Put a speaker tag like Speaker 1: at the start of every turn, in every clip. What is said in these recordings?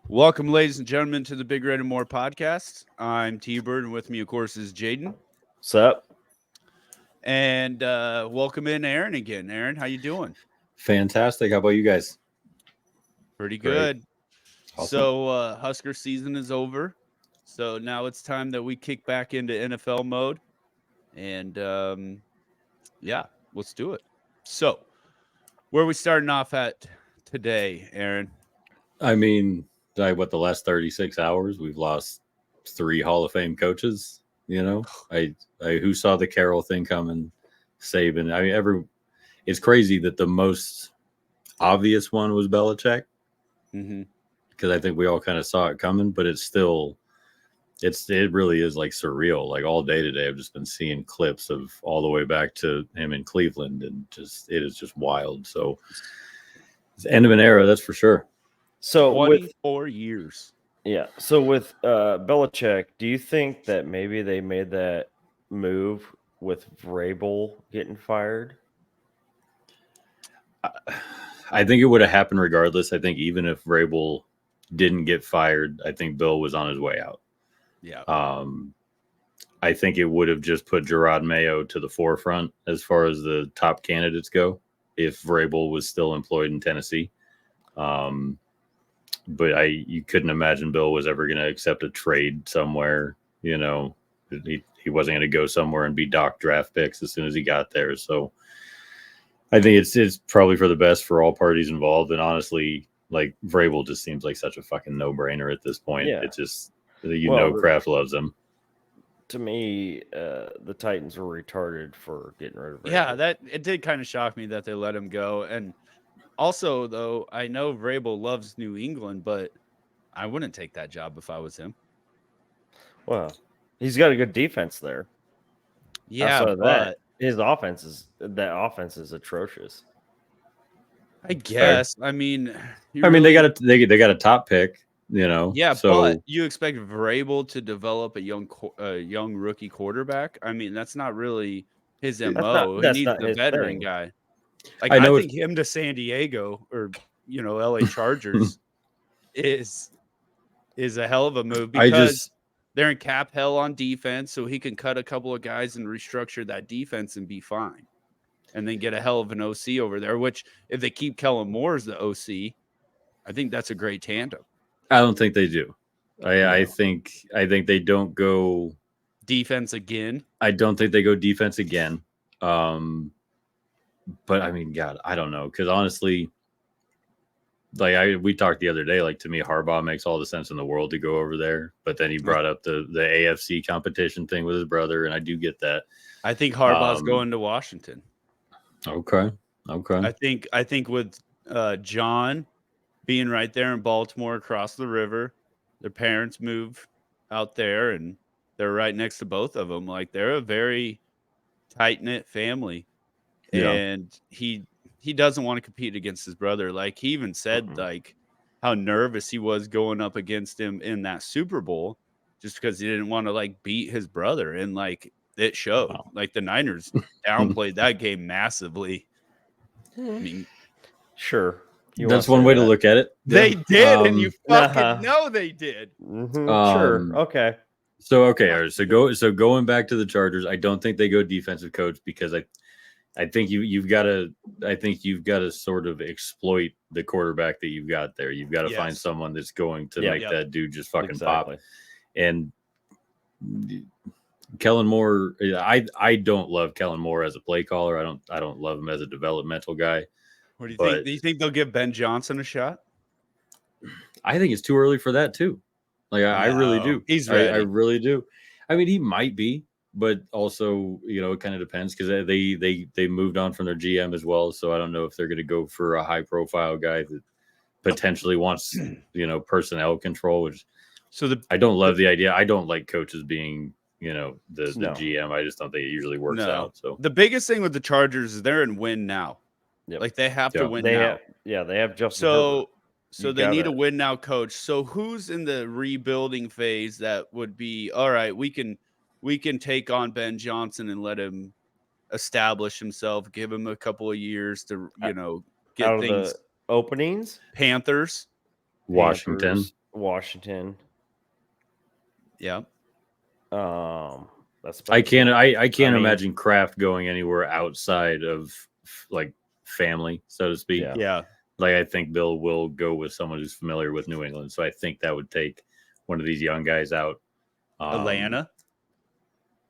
Speaker 1: Welcome, ladies and gentlemen, to the Big Red and More podcast. I'm T-Bird, and with me, of course, is Jaden.
Speaker 2: Sup?
Speaker 1: And welcome in Aaron again. Aaron, how you doing?
Speaker 3: Fantastic. How about you guys?
Speaker 1: Pretty
Speaker 3: Great.
Speaker 1: good.
Speaker 3: Awesome.
Speaker 1: So Husker season is over. So now it's time that we kick back into NFL mode. And yeah, let's do it. So where are we starting off at today, Aaron?
Speaker 3: I mean, the last 36 hours, we've lost 3 Hall of Fame coaches. I who saw the Carroll thing coming, Saban. It's crazy that the most obvious one was Belichick
Speaker 1: Mm-hmm.
Speaker 3: because I think we all kind of saw it coming, but it really is like surreal. Like all day today, I've just been seeing clips of all the way back to him in Cleveland, and it is just wild. So it's the end of an era, that's for sure.
Speaker 2: So
Speaker 1: 24 years.
Speaker 2: So with Belichick, do you think that maybe they made that move with Vrabel getting fired?
Speaker 3: I think it would have happened regardless. I think even if Vrabel didn't get fired, I think Bill was on his way out.
Speaker 1: Yeah.
Speaker 3: I think it would have just put Gerard Mayo to the forefront as far as the top candidates go if Vrabel was still employed in Tennessee. But you couldn't imagine Bill was ever going to accept a trade somewhere. He wasn't going to go somewhere and be docked draft picks as soon as he got there. So I think it's probably for the best for all parties involved. And honestly, like Vrabel just seems like such a fucking no-brainer at this point.
Speaker 2: Yeah.
Speaker 3: It's just
Speaker 2: Well,
Speaker 3: Kraft loves him.
Speaker 2: To me, the Titans were retarded for getting rid of Vrabel.
Speaker 1: Yeah, it did kind of shock me that they let him go. And also, though, I know Vrabel loves New England, but I wouldn't take that job if I was him.
Speaker 2: Well, he's got a good defense there.
Speaker 1: Yeah,
Speaker 2: Outside of
Speaker 1: but
Speaker 2: his offense is atrocious.
Speaker 1: I guess. I mean,
Speaker 3: they got a top pick.
Speaker 1: Yeah,
Speaker 3: so
Speaker 1: but you expect Vrabel to develop a young rookie quarterback? I mean, that's not really his MO. He needs the veteran guy. Like I think him to San Diego or LA Chargers is a hell of a move because they're in cap hell on defense, so he can cut a couple of guys and restructure that defense and be fine. And then get a hell of an OC over there, which if they keep Kellen Moore as the OC, I think that's a great tandem.
Speaker 3: I don't think they do. I think they don't go
Speaker 1: defense again.
Speaker 3: I don't think they go defense again. But I mean, God, I don't know. Because honestly, we talked the other day, like to me, Harbaugh makes all the sense in the world to go over there. But then he brought up the AFC competition thing with his brother, and I do get that.
Speaker 1: I think Harbaugh's going to Washington.
Speaker 3: Okay.
Speaker 1: I think with John being right there in Baltimore across the river, their parents moved out there, and they're right next to both of them. Like they're a very tight-knit family.
Speaker 3: Yeah.
Speaker 1: And he doesn't want to compete against his brother. Like he even said like how nervous he was going up against him in that Super Bowl just because he didn't want to like beat his brother. And like it showed. Wow. Like the Niners downplayed that game massively. I mean,
Speaker 2: sure.
Speaker 3: That's one way to look at it.
Speaker 1: They did, and you fucking know they did.
Speaker 2: Sure. Okay.
Speaker 3: So going back to the Chargers, I don't think they go defensive coach because I think you've got to sort of exploit the quarterback that you've got there. You've got to find someone that's going to make that dude just fucking pop. And Kellen Moore, I don't love Kellen Moore as a play caller. I don't love him as a developmental guy.
Speaker 1: What do you think? Do you think they'll give Ben Johnson a shot?
Speaker 3: I think it's too early for that too. Like I really do.
Speaker 1: He's ready.
Speaker 3: I really do. I mean, he might be, but also, it kind of depends because they moved on from their GM as well. So I don't know if they're going to go for a high profile guy that potentially wants, personnel control. Which I don't love the idea. I don't like coaches being, the GM. I just don't think it usually works out. So
Speaker 1: the biggest thing with the Chargers is they're in win now. Yep. Like they have to win now.
Speaker 2: They have Justin Herbert.
Speaker 1: So they need a win now coach. So who's in the rebuilding phase that would be all right? We can take on Ben Johnson and let him establish himself. Give him a couple of years to get
Speaker 2: out
Speaker 1: things.
Speaker 2: Of the openings.
Speaker 1: Panthers,
Speaker 3: Washington.
Speaker 2: Washington.
Speaker 1: Yeah.
Speaker 3: I can't imagine Kraft going anywhere outside of like family, so to speak.
Speaker 1: Yeah.
Speaker 3: Like I think Bill will go with someone who's familiar with New England, so I think that would take one of these young guys out.
Speaker 1: Atlanta.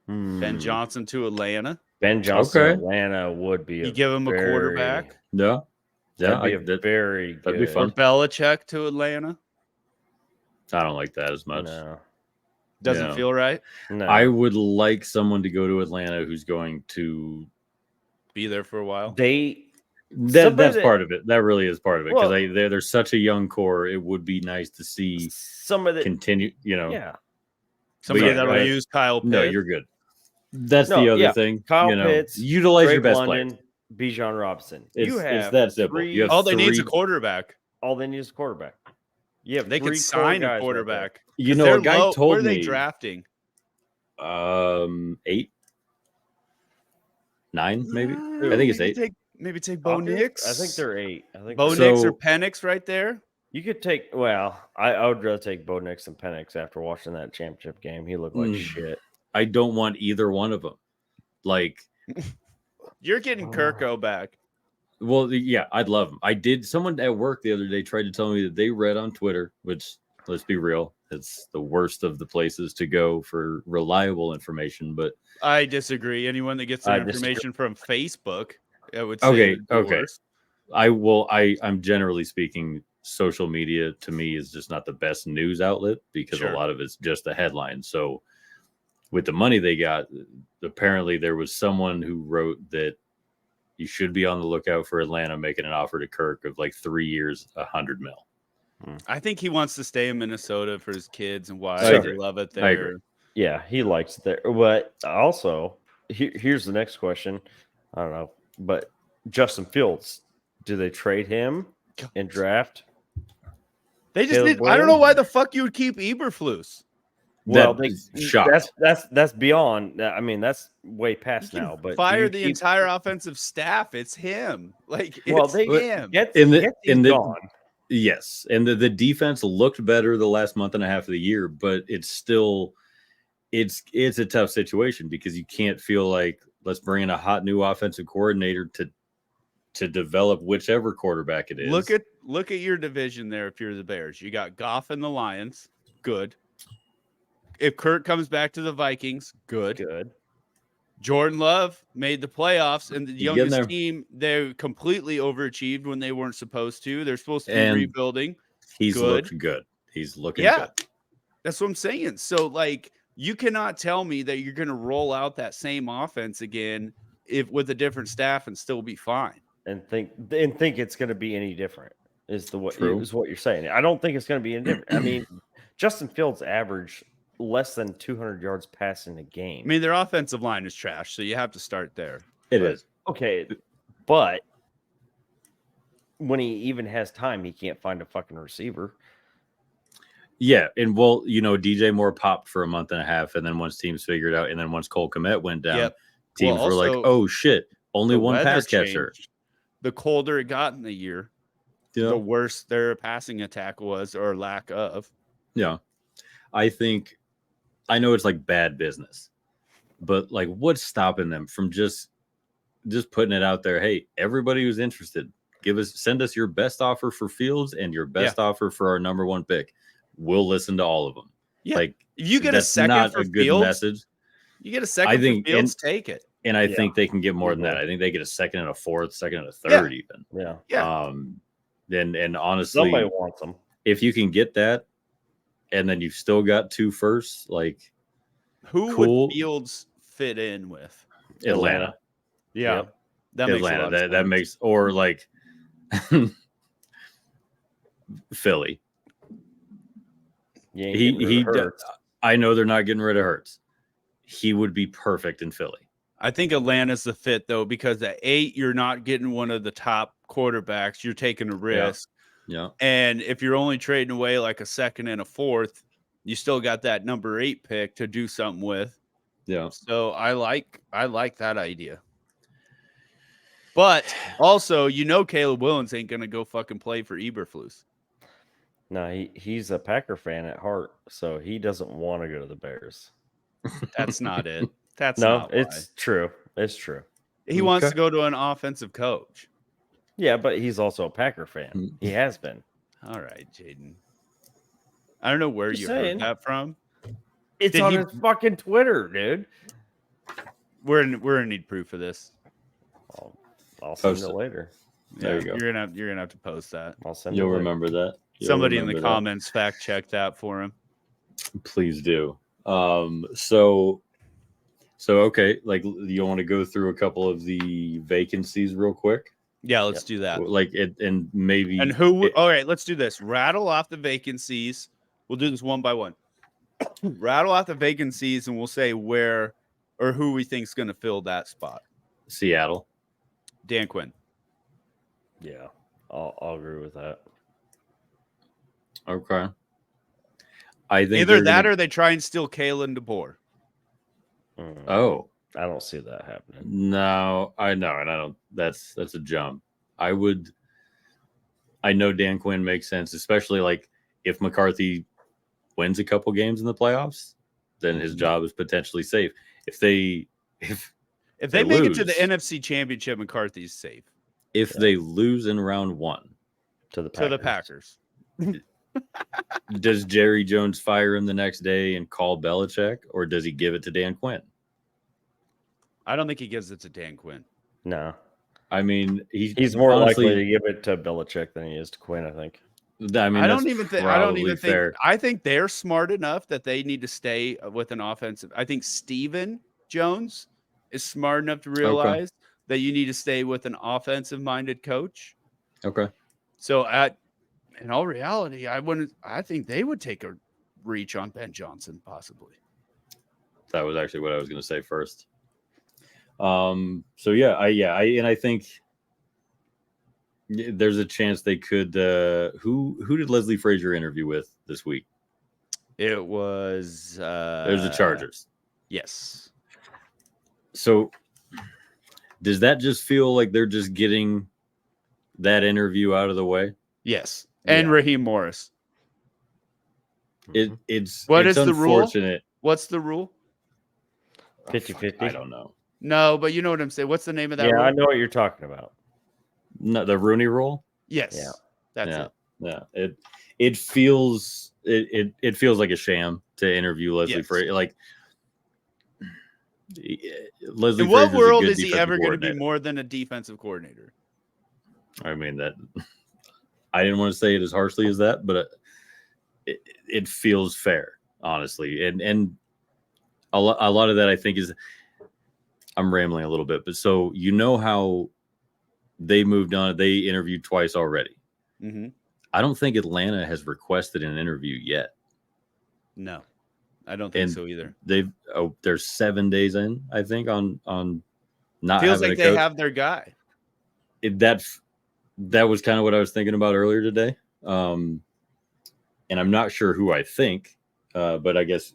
Speaker 1: Ben Johnson to Atlanta.
Speaker 2: Ben Johnson to Atlanta would be.
Speaker 1: You give him a quarterback.
Speaker 3: Yeah,
Speaker 2: that'd be very good.
Speaker 3: That'd be fun.
Speaker 1: Or Belichick to Atlanta.
Speaker 3: I don't like that as much.
Speaker 2: No.
Speaker 1: Doesn't feel right.
Speaker 2: No.
Speaker 3: I would like someone to go to Atlanta who's going to
Speaker 1: be there for a while.
Speaker 3: That's part of it. That really is part of it because they're such a young core. It would be nice to see
Speaker 2: some of the
Speaker 3: continue.
Speaker 1: Somebody that will use Kyle Pitts.
Speaker 3: No, you're good. That's the other thing.
Speaker 2: Kyle Pitts,
Speaker 3: utilize
Speaker 2: Drake
Speaker 3: your best
Speaker 2: London, Bijan Robinson.
Speaker 3: It's that simple.
Speaker 1: All they need is a quarterback.
Speaker 2: All they need is a quarterback.
Speaker 1: Yeah, they could sign a quarterback.
Speaker 3: A guy told me.
Speaker 1: Where are they drafting?
Speaker 3: 8, 9, maybe. I think it's 8.
Speaker 1: Maybe take Bo Nix.
Speaker 2: I think they're 8. I think
Speaker 1: Bo Nix or Penix right there.
Speaker 2: You could take. Well, I would rather take Bo Nix than Penix after watching that championship game. He looked like shit.
Speaker 3: I don't want either one of them. Like,
Speaker 1: you're getting Kirko back.
Speaker 3: Well, yeah, I'd love them. I did. Someone at work the other day tried to tell me that they read on Twitter, which, let's be real, it's the worst of the places to go for reliable information. But
Speaker 1: I disagree. Anyone that gets their information from Facebook, I would say
Speaker 3: okay. I'm generally speaking, social media to me is just not the best news outlet because a lot of it's just a headline. So with the money they got, apparently there was someone who wrote that you should be on the lookout for Atlanta making an offer to Kirk of like 3 years, $100 million.
Speaker 1: I think he wants to stay in Minnesota for his kids and why they love it there.
Speaker 3: I agree.
Speaker 2: Yeah, he likes it there. But also, here's the next question. I don't know, but Justin Fields, do they trade him and draft?
Speaker 1: They just did. I don't know why the fuck you would keep Eberflus.
Speaker 2: Well, that's beyond. I mean, that's way past now. But
Speaker 1: fire the entire offensive staff. It's him. Like, it's him.
Speaker 2: Gone.
Speaker 3: Yes, and the defense looked better the last month and a half of the year, but it's still it's a tough situation because you can't feel like let's bring in a hot new offensive coordinator to develop whichever quarterback it is.
Speaker 1: Look at your division there. If you're the Bears, you got Goff and the Lions. Good. If Kirk comes back to the Vikings, good. Jordan Love made the playoffs, and the youngest team, they completely overachieved when they weren't supposed to. They're supposed to be rebuilding.
Speaker 3: He's looked good. He's looking good.
Speaker 1: That's what I'm saying. So, like, you cannot tell me that you're going to roll out that same offense again with a different staff and still be fine.
Speaker 2: And think it's going to be any different is what you're saying. I don't think it's going to be any different. I mean, Justin Fields averaged less than 200 yards passing a game.
Speaker 1: I mean, their offensive line is trash, so you have to start there.
Speaker 3: It is.
Speaker 2: Okay, but when he even has time, he can't find a fucking receiver.
Speaker 3: Yeah, and DJ Moore popped for a month and a half, and then once teams figured out, and then once Cole Kmet went down, teams were like, "Oh shit, only one pass catcher."
Speaker 1: The colder it got in the year, the worse their passing attack was or lack of.
Speaker 3: Yeah, I know it's like bad business, but like, what's stopping them from just putting it out there? Hey, everybody who's interested, send us your best offer for Fields and your best offer for our number 1 pick. We'll listen to all of them.
Speaker 1: Yeah.
Speaker 3: Like,
Speaker 1: if you get a second
Speaker 3: not
Speaker 1: for
Speaker 3: a good
Speaker 1: Fields,
Speaker 3: message.
Speaker 1: You get a second for Fields, take it.
Speaker 3: And I think they can get more than that. I think they get a second and a fourth, second and a third, even.
Speaker 2: Yeah.
Speaker 3: And honestly,
Speaker 2: somebody wants them.
Speaker 3: If you can get that, and then you've still got 2 firsts, like,
Speaker 1: who would Fields fit in with?
Speaker 3: Atlanta.
Speaker 1: Yeah.
Speaker 3: Yep.
Speaker 1: That makes Atlanta.
Speaker 3: That makes, or like Philly. I know they're not getting rid of Hurts. He would be perfect in Philly.
Speaker 1: I think Atlanta's the fit, though, because at 8, you're not getting one of the top quarterbacks. You're taking a risk.
Speaker 3: Yeah.
Speaker 1: And if you're only trading away like a second and a fourth, you still got that number 8 pick to do something with.
Speaker 3: Yeah.
Speaker 1: So I like that idea. But also, Caleb Williams ain't going to go fucking play for Eberflus.
Speaker 2: No, he's a Packer fan at heart, so he doesn't want to go to the Bears.
Speaker 1: That's not it. That's
Speaker 2: no,
Speaker 1: not why.
Speaker 2: it's true. It's true.
Speaker 1: He wants to go to an offensive coach.
Speaker 2: Yeah, but he's also a Packer fan. He has been.
Speaker 1: All right, Jaden. I don't know where you heard that from.
Speaker 2: It's on his fucking Twitter, dude.
Speaker 1: We're gonna need proof of this.
Speaker 2: I'll send it later.
Speaker 3: There you go.
Speaker 1: You're gonna have to post that.
Speaker 2: I'll send
Speaker 3: You'll remember that.
Speaker 1: Somebody in the comments fact check that for him.
Speaker 3: Please do. So okay, like you want to go through a couple of the vacancies real quick?
Speaker 1: Yeah, let's do that.
Speaker 3: Like it, and maybe.
Speaker 1: And who? All right, let's do this. Rattle off the vacancies. We'll do this one by one. Rattle off the vacancies, and we'll say where or who we think is going to fill that spot.
Speaker 3: Seattle.
Speaker 1: Dan Quinn.
Speaker 2: Yeah, I'll agree with that.
Speaker 3: Okay. I think
Speaker 1: either that or they try and steal Kalen DeBoer.
Speaker 3: Oh,
Speaker 2: I don't see that happening.
Speaker 3: No, I know, and I don't. That's a jump. I know Dan Quinn makes sense, especially like if McCarthy wins a couple games in the playoffs, then his job is potentially safe. If they
Speaker 1: make it to the NFC Championship, McCarthy's safe.
Speaker 3: If they lose in round one
Speaker 2: to the
Speaker 1: Packers.
Speaker 3: Does Jerry Jones fire him the next day and call Belichick, or does he give it to Dan Quinn?
Speaker 1: I don't think he gives it to Dan Quinn.
Speaker 2: No.
Speaker 3: I mean,
Speaker 2: he's more likely to give it to Belichick than he is to Quinn, I think.
Speaker 3: I mean,
Speaker 1: I don't even think.
Speaker 3: fair.
Speaker 1: I think they're smart enough that they need to stay with an offensive. I think Stephen Jones is smart enough to realize that you need to stay with an offensive-minded coach.
Speaker 3: Okay.
Speaker 1: So, in all reality, I think they would take a reach on Ben Johnson, possibly.
Speaker 3: That was actually what I was going to say first. So I think there's a chance they could. Who did Leslie Frazier interview with this week?
Speaker 1: It was
Speaker 3: there's the Chargers.
Speaker 1: Yes.
Speaker 3: So does that just feel like they're just getting that interview out of the way?
Speaker 1: Yes. And Raheem Morris.
Speaker 3: It's
Speaker 1: the rule? What's the rule?
Speaker 2: 50-50.
Speaker 3: I don't know.
Speaker 1: No, but you know what I'm saying. What's the name of that rule?
Speaker 2: I know what you're talking about.
Speaker 3: No, the Rooney rule?
Speaker 1: Yes. Yeah. That's it.
Speaker 3: Yeah. It feels like a sham to interview Leslie Frazier. Like Leslie
Speaker 1: in what
Speaker 3: Frazier's
Speaker 1: world is he ever going to be more than a defensive coordinator?
Speaker 3: I mean, that I didn't want to say it as harshly as that, but it feels fair, honestly. And a lot of that I think is, I'm rambling a little bit, but so you know how they moved on. They interviewed twice already.
Speaker 1: Mm-hmm.
Speaker 3: I don't think Atlanta has requested an interview yet.
Speaker 1: No, I don't think so either.
Speaker 3: They're 7 days in, I think, on not
Speaker 1: feels
Speaker 3: having
Speaker 1: like
Speaker 3: a
Speaker 1: they
Speaker 3: coach.
Speaker 1: have their guy.
Speaker 3: That was kind of what I was thinking about earlier today. And I'm not sure who I think, but I guess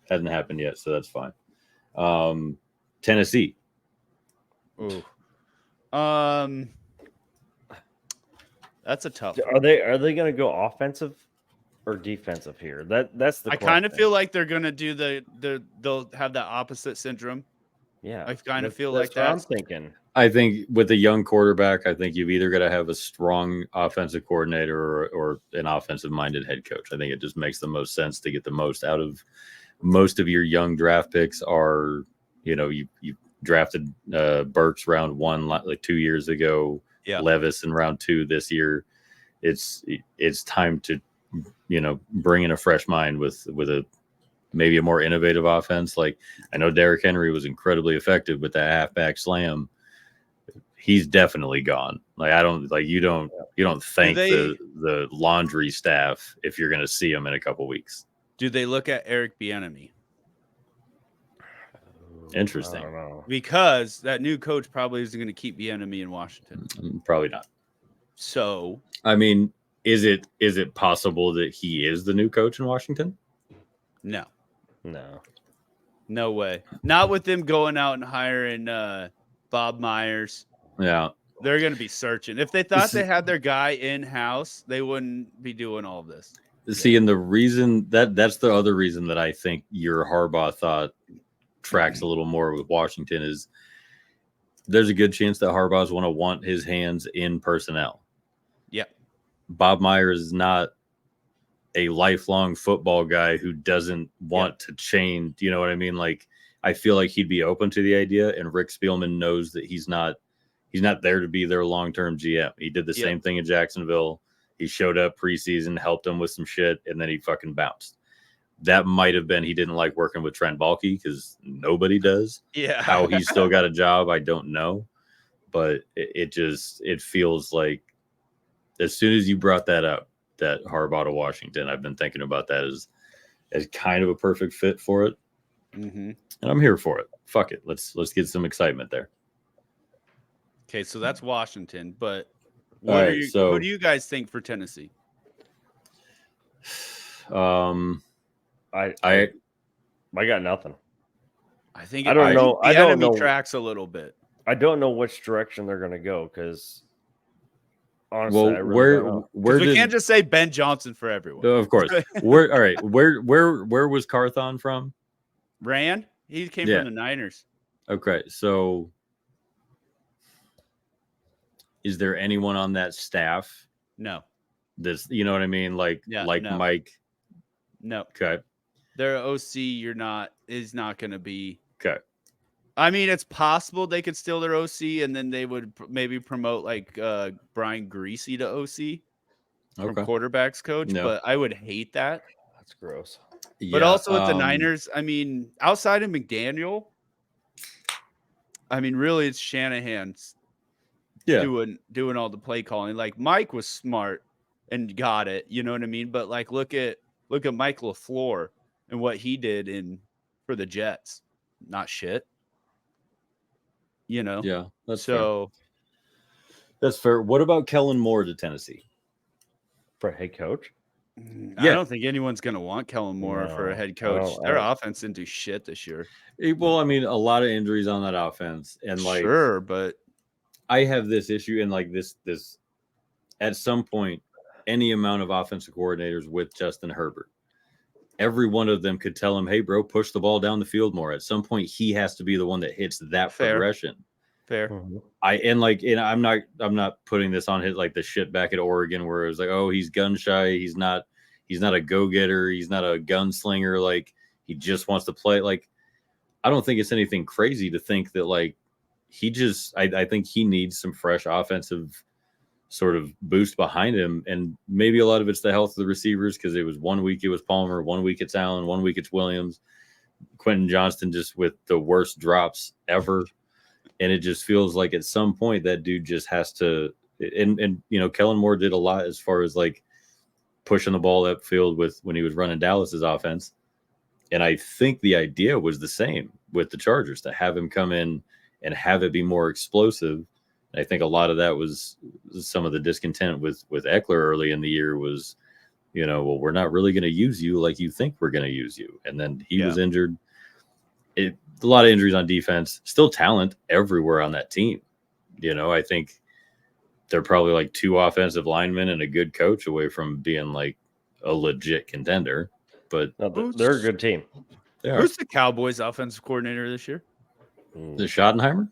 Speaker 3: hasn't happened yet, so that's fine. Tennessee.
Speaker 1: Ooh. That's a tough one.
Speaker 2: Are they going to go offensive or defensive here? That's the
Speaker 1: I kind of feel like they're going to do they'll have that opposite syndrome.
Speaker 2: Yeah.
Speaker 1: I kind of feel like that.
Speaker 2: I'm thinking.
Speaker 3: I think with a young quarterback, I think you've either got to have a strong offensive coordinator or an offensive-minded head coach. I think it just makes the most sense to get the most out of most of your young draft picks. Are you drafted Burks round 1 like 2 years ago, Levis in round 2 this year. It's time to bring in a fresh mind with a maybe a more innovative offense. Like I know Derrick Henry was incredibly effective with that halfback slam. He's definitely gone. Like you don't thank the laundry staff if you're going to see him in a couple weeks.
Speaker 1: Do they look at Eric Bieniemy?
Speaker 3: Interesting.
Speaker 2: I don't know.
Speaker 1: Because that new coach probably isn't going to keep Bieniemy in Washington.
Speaker 3: Probably not.
Speaker 1: So
Speaker 3: I mean, is it possible that he is the new coach in Washington?
Speaker 1: No
Speaker 2: No
Speaker 1: way. Not with them going out and hiring Bob Myers.
Speaker 3: Yeah.
Speaker 1: They're going to be searching. If they thought they had their guy in house, they wouldn't be doing all of this.
Speaker 3: See, and the reason that's the other reason that I think your Harbaugh thought tracks a little more with Washington is there's a good chance that Harbaugh's want his hands in personnel.
Speaker 1: Yeah.
Speaker 3: Bob Myers is not a lifelong football guy who doesn't want to change. You know what I mean? Like, I feel like he'd be open to the idea, and Rick Spielman knows that he's not there to be their long-term GM. He did the same thing in Jacksonville. He showed up preseason, helped them with some shit, and then he fucking bounced. That might have been he didn't like working with Trent Baalke because nobody does.
Speaker 1: Yeah.
Speaker 3: How he still got a job, I don't know. But it feels like as soon as you brought that up, that Harbaugh to Washington, I've been thinking about that as kind of a perfect fit for it.
Speaker 1: Mm-hmm.
Speaker 3: And I'm here for it. Fuck it. Let's get some excitement there.
Speaker 1: Okay, so that's Washington, but who do you guys think for Tennessee?
Speaker 2: I got nothing.
Speaker 1: I think
Speaker 2: I don't know. I don't know.
Speaker 1: Tracks a little bit.
Speaker 2: I don't know which direction they're going to go because honestly,
Speaker 3: well,
Speaker 2: I really
Speaker 1: we can't just say Ben Johnson for everyone.
Speaker 3: Of course. All right. Where was Carthon from?
Speaker 1: Rand. He came from the Niners.
Speaker 3: Okay, so is there anyone on that staff?
Speaker 1: No.
Speaker 3: This, you know what I mean? Like
Speaker 1: no.
Speaker 3: Mike.
Speaker 1: No.
Speaker 3: Okay.
Speaker 1: Their OC is not going to be.
Speaker 3: Okay.
Speaker 1: I mean, it's possible they could steal their OC and then they would maybe promote like Brian Greasy to OC from quarterbacks coach, but I would hate that.
Speaker 2: That's gross.
Speaker 1: But also with the Niners, I mean, outside of McDaniel, I mean, really it's Shanahan's doing all the play calling. Like Mike was smart and got it, you know what I mean? But like look at Mike LaFleur and what he did for the Jets. Not shit. You know?
Speaker 3: Yeah, that's
Speaker 1: fair.
Speaker 3: That's fair. What about Kellen Moore to Tennessee?
Speaker 2: For a head coach?
Speaker 1: I don't think anyone's going to want Kellen Moore for a head coach. Their offense didn't do shit this year.
Speaker 3: Well, I mean, a lot of injuries on that offense. And like,
Speaker 1: sure, but
Speaker 3: I have this issue, and like this at some point, any amount of offensive coordinators with Justin Herbert, every one of them could tell him, hey, bro, push the ball down the field more. At some point, he has to be the one that hits that progression.
Speaker 1: Fair.
Speaker 3: Mm-hmm. I'm not putting this on his like the shit back at Oregon where it was like, oh, he's gun shy. He's not a go-getter. He's not a gunslinger. Like he just wants to play. Like, I don't think it's anything crazy to think that like I think he needs some fresh offensive sort of boost behind him. And maybe a lot of it's the health of the receivers because it was 1 week it was Palmer, 1 week it's Allen, 1 week it's Williams, Quentin Johnston just with the worst drops ever. And it just feels like at some point that dude just has to, and you know, Kellen Moore did a lot as far as like pushing the ball upfield when he was running Dallas's offense. And I think the idea was the same with the Chargers to have him come in and have it be more explosive. And I think a lot of that was some of the discontent with Eckler early in the year was, you know, well, we're not really going to use you like you think we're going to use you. And then he was injured. A lot of injuries on defense, still talent everywhere on that team. You know, I think they're probably like 2 offensive linemen and a good coach away from being like a legit contender. But
Speaker 2: they're a good team.
Speaker 1: Who's the Cowboys offensive coordinator this year?
Speaker 3: The Schottenheimer?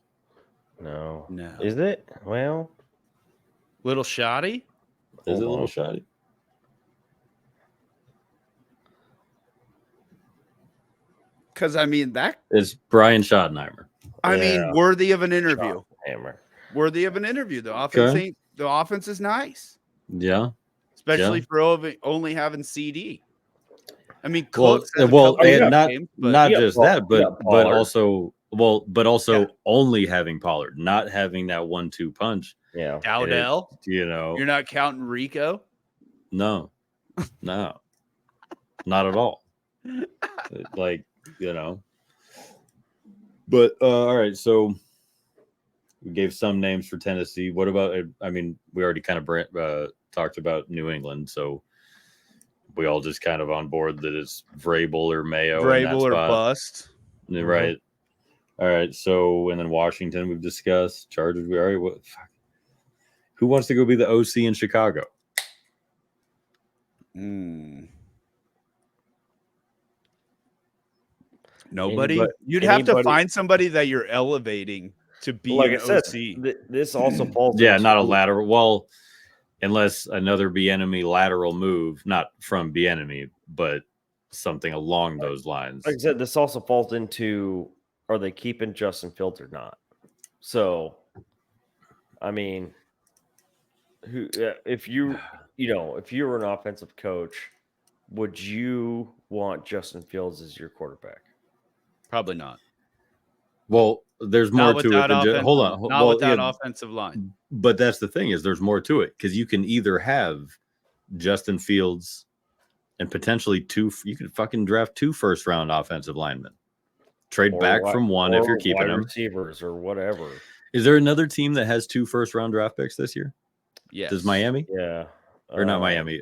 Speaker 2: No. Is it? Well,
Speaker 1: Little Shoddy?
Speaker 3: Is it Little Shoddy?
Speaker 1: Because I mean that
Speaker 3: is Brian Schottenheimer.
Speaker 1: I mean, worthy of an interview. Worthy of an interview. The offense is nice.
Speaker 3: Yeah.
Speaker 1: Especially for only having CD. I mean,
Speaker 3: not just that, but also only having Pollard, not having that 1-2 punch.
Speaker 2: Yeah.
Speaker 1: Dowdell,
Speaker 3: you know,
Speaker 1: you're not counting Rico.
Speaker 3: No, not at all. Like, you know, but all right. So we gave some names for Tennessee. What about? I mean, we already kind of talked about New England, so. We all just kind of on board that it's Vrabel or Mayo.
Speaker 1: Vrabel or bust.
Speaker 3: Right. All right. So, and then Washington we've discussed. Chargers, we already. Who wants to go be the OC in Chicago?
Speaker 1: Nobody. You'd have to find somebody that you're elevating to be an OC.
Speaker 2: This also falls
Speaker 3: into, not a lateral. Well, unless another Bieniemy lateral move, not from Bieniemy, but something along those lines.
Speaker 2: Like I said, this also falls into, are they keeping Justin Fields or not? So, I mean, if you were an offensive coach, would you want Justin Fields as your quarterback?
Speaker 1: Probably not.
Speaker 3: Well, there's more to it than just, hold on.
Speaker 1: Not with that offensive line.
Speaker 3: But that's the thing, is there's more to it, because you can either have Justin Fields and potentially you could fucking draft 2 first-round offensive linemen. Trade back from one if you're keeping them.
Speaker 2: Receivers or whatever.
Speaker 3: Is there another team that has 2 first-round draft picks this year?
Speaker 1: Yes.
Speaker 3: Does Miami?
Speaker 2: Yeah.
Speaker 3: Or not Miami.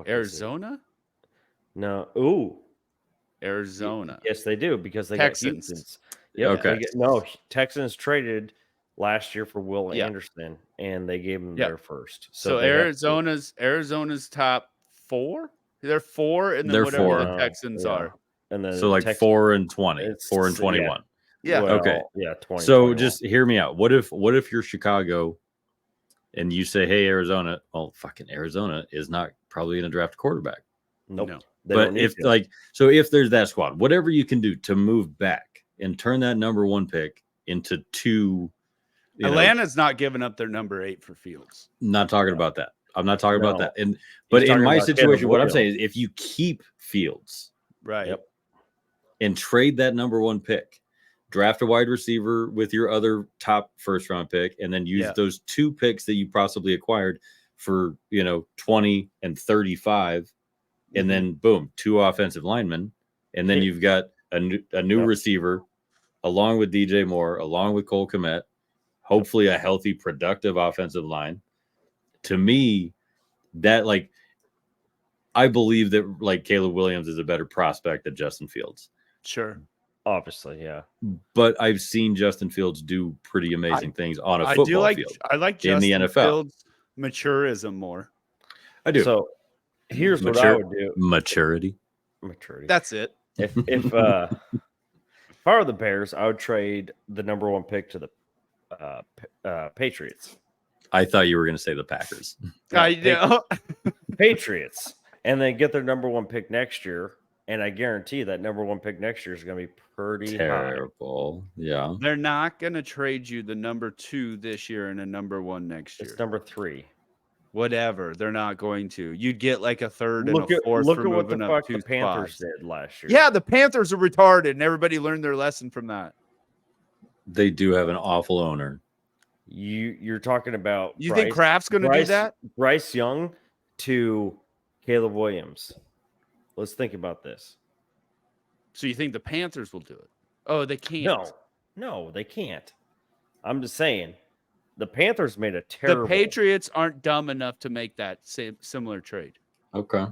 Speaker 1: Arizona?
Speaker 2: No. Ooh.
Speaker 1: Arizona.
Speaker 2: Yes, they do, because they
Speaker 1: Texans.
Speaker 2: got Houston's. Yep,
Speaker 3: okay.
Speaker 2: Texans traded last year for Will Anderson, and they gave him their first.
Speaker 1: So Arizona's top 4? They're 4, and then
Speaker 3: they're
Speaker 1: whatever
Speaker 3: 4.
Speaker 1: the Texans are.
Speaker 2: And then
Speaker 3: so like 4 and 20, 4 and 21.
Speaker 1: Yeah.
Speaker 2: Well,
Speaker 3: okay.
Speaker 2: Yeah. 20.
Speaker 3: So
Speaker 2: 21.
Speaker 3: just hear me out. What if you're Chicago and you say, hey, Arizona, well, fucking Arizona is not probably going to draft a quarterback.
Speaker 2: Nope.
Speaker 1: No.
Speaker 3: But if if there's that squad, whatever you can do to move back and turn that number 1 pick into 2.
Speaker 1: Atlanta's not giving up their number 8 for Fields.
Speaker 3: Not talking about that. I'm not talking about that. But in my situation, what I'm saying is, if you keep Fields,
Speaker 1: right,
Speaker 3: and trade that number 1 pick, draft a wide receiver with your other top first-round pick, and then use those 2 picks that you possibly acquired for 20 and 35. And then boom, 2 offensive linemen, and then you've got a new receiver, along with DJ Moore, along with Cole Kmet, hopefully a healthy, productive offensive line. To me, that I believe that Caleb Williams is a better prospect than Justin Fields.
Speaker 1: Sure,
Speaker 2: obviously, yeah.
Speaker 3: But I've seen Justin Fields do pretty amazing things on a football field.
Speaker 1: I like Justin in the NFL. Fields' maturism more.
Speaker 3: I do.
Speaker 2: So here's what I would do.
Speaker 3: Maturity.
Speaker 1: That's it.
Speaker 2: If I were the Bears, I would trade the number 1 pick to the Patriots.
Speaker 3: I thought you were going to say the Packers.
Speaker 1: I know.
Speaker 2: Patriots, and then get their number 1 pick next year. And I guarantee that number 1 pick next year is going to be pretty
Speaker 3: terrible.
Speaker 2: High.
Speaker 3: Yeah.
Speaker 1: They're not going to trade you the number 2 this year and a number 1 next year.
Speaker 2: It's number 3.
Speaker 1: Whatever, they're not going to. You'd get like a 3rd and a 4th.
Speaker 2: Look at what the fuck the Panthers did last year.
Speaker 1: Yeah, the Panthers are retarded, and everybody learned their lesson from that.
Speaker 3: They do have an awful owner.
Speaker 2: You're talking about.
Speaker 1: You think Kraft's going to do that?
Speaker 2: Bryce Young to Caleb Williams. Let's think about this.
Speaker 1: So you think the Panthers will do it? Oh, they can't.
Speaker 2: No, they can't. I'm just saying. The Panthers made a terrible.
Speaker 1: The Patriots aren't dumb enough to make that similar trade.
Speaker 3: Okay.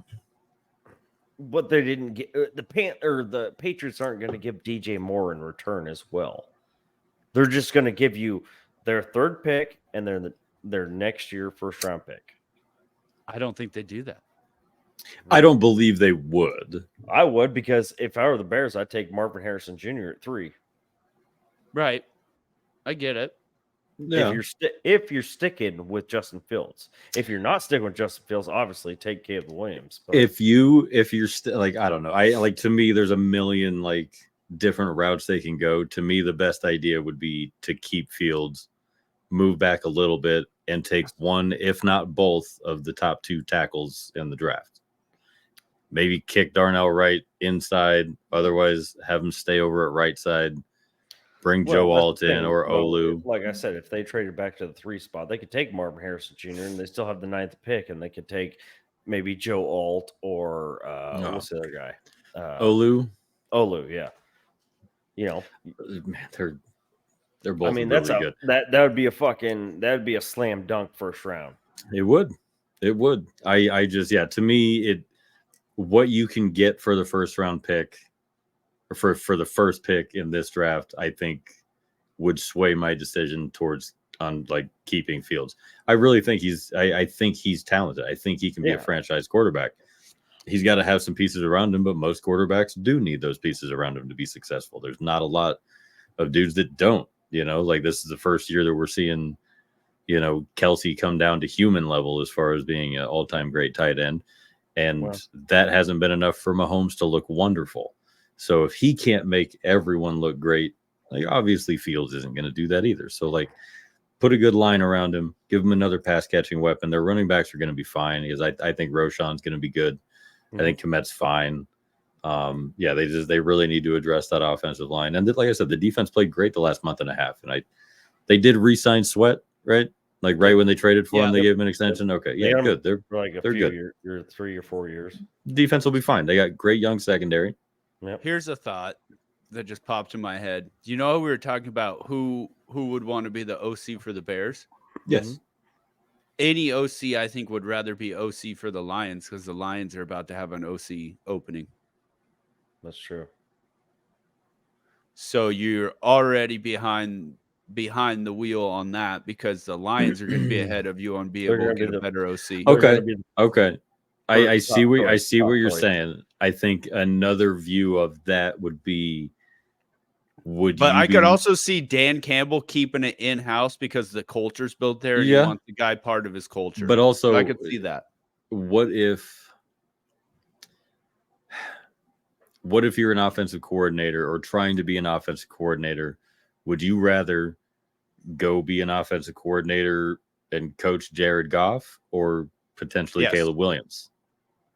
Speaker 2: But they didn't get the Patriots aren't going to give DJ Moore in return as well. They're just going to give you their 3rd pick and their next year 1st round pick.
Speaker 1: I don't think they do that.
Speaker 3: I don't believe they would.
Speaker 2: I would, because if I were the Bears, I'd take Marvin Harrison Jr. at 3.
Speaker 1: Right. I get it.
Speaker 3: Yeah.
Speaker 2: If you're sticking with Justin Fields, if you're not sticking with Justin Fields, obviously take Caleb Williams. But
Speaker 3: if you're I don't know. To me, there's a million different routes they can go. To me, the best idea would be to keep Fields, move back a little bit, and take one, if not both, of the top 2 tackles in the draft. Maybe kick Darnell Wright inside. Otherwise, have him stay over at right side. Bring Joe Alt in or Olu.
Speaker 2: Like I said, if they traded back to the 3 spot, they could take Marvin Harrison Jr. and they still have the 9th pick, and they could take maybe Joe Alt or what's the other guy?
Speaker 3: Olu.
Speaker 2: Olu, yeah.
Speaker 3: Man, they're both really good.
Speaker 2: That would be a slam dunk 1st round.
Speaker 3: It would. I just to me what you can get for the 1st round pick, or for the 1st pick in this draft, I think would sway my decision towards like keeping Fields. I really think I think he's talented. I think he can be a franchise quarterback. He's got to have some pieces around him, but most quarterbacks do need those pieces around him to be successful. There's not a lot of dudes that don't, like this is the first year that we're seeing, Kelsey come down to human level as far as being an all-time great tight end. And that hasn't been enough for Mahomes to look wonderful. So if he can't make everyone look great, like obviously Fields isn't going to do that either. So like put a good line around him, give him another pass catching weapon. Their running backs are going to be fine because I think Roshan's going to be good. I think Komet's fine. They really need to address that offensive line. And like I said, the defense played great the last month and a half. And they did re-sign Sweat, right? Like right when they traded for him, they gave him an extension. Okay, good. They're good.
Speaker 2: You're 3 or 4 years.
Speaker 3: Defense will be fine. They got great young secondary.
Speaker 1: Yep. Here's a thought that just popped in my head. We were talking about who would want to be the OC for the Bears.
Speaker 3: Yes.
Speaker 1: Any OC, I think, would rather be OC for the Lions because the Lions are about to have an OC opening.
Speaker 2: That's true.
Speaker 1: So you're already behind the wheel on that because the Lions are going to be ahead of you on being able to get a better OC.
Speaker 3: Okay. I see what you're saying. I think another view of that would be I
Speaker 1: could also see Dan Campbell keeping it in-house because the culture's built there and he wants the guy part of his culture.
Speaker 3: But also,
Speaker 1: so I could see that.
Speaker 3: What if you're an offensive coordinator or trying to be an offensive coordinator? Would you rather go be an offensive coordinator and coach Jared Goff or potentially Caleb Williams?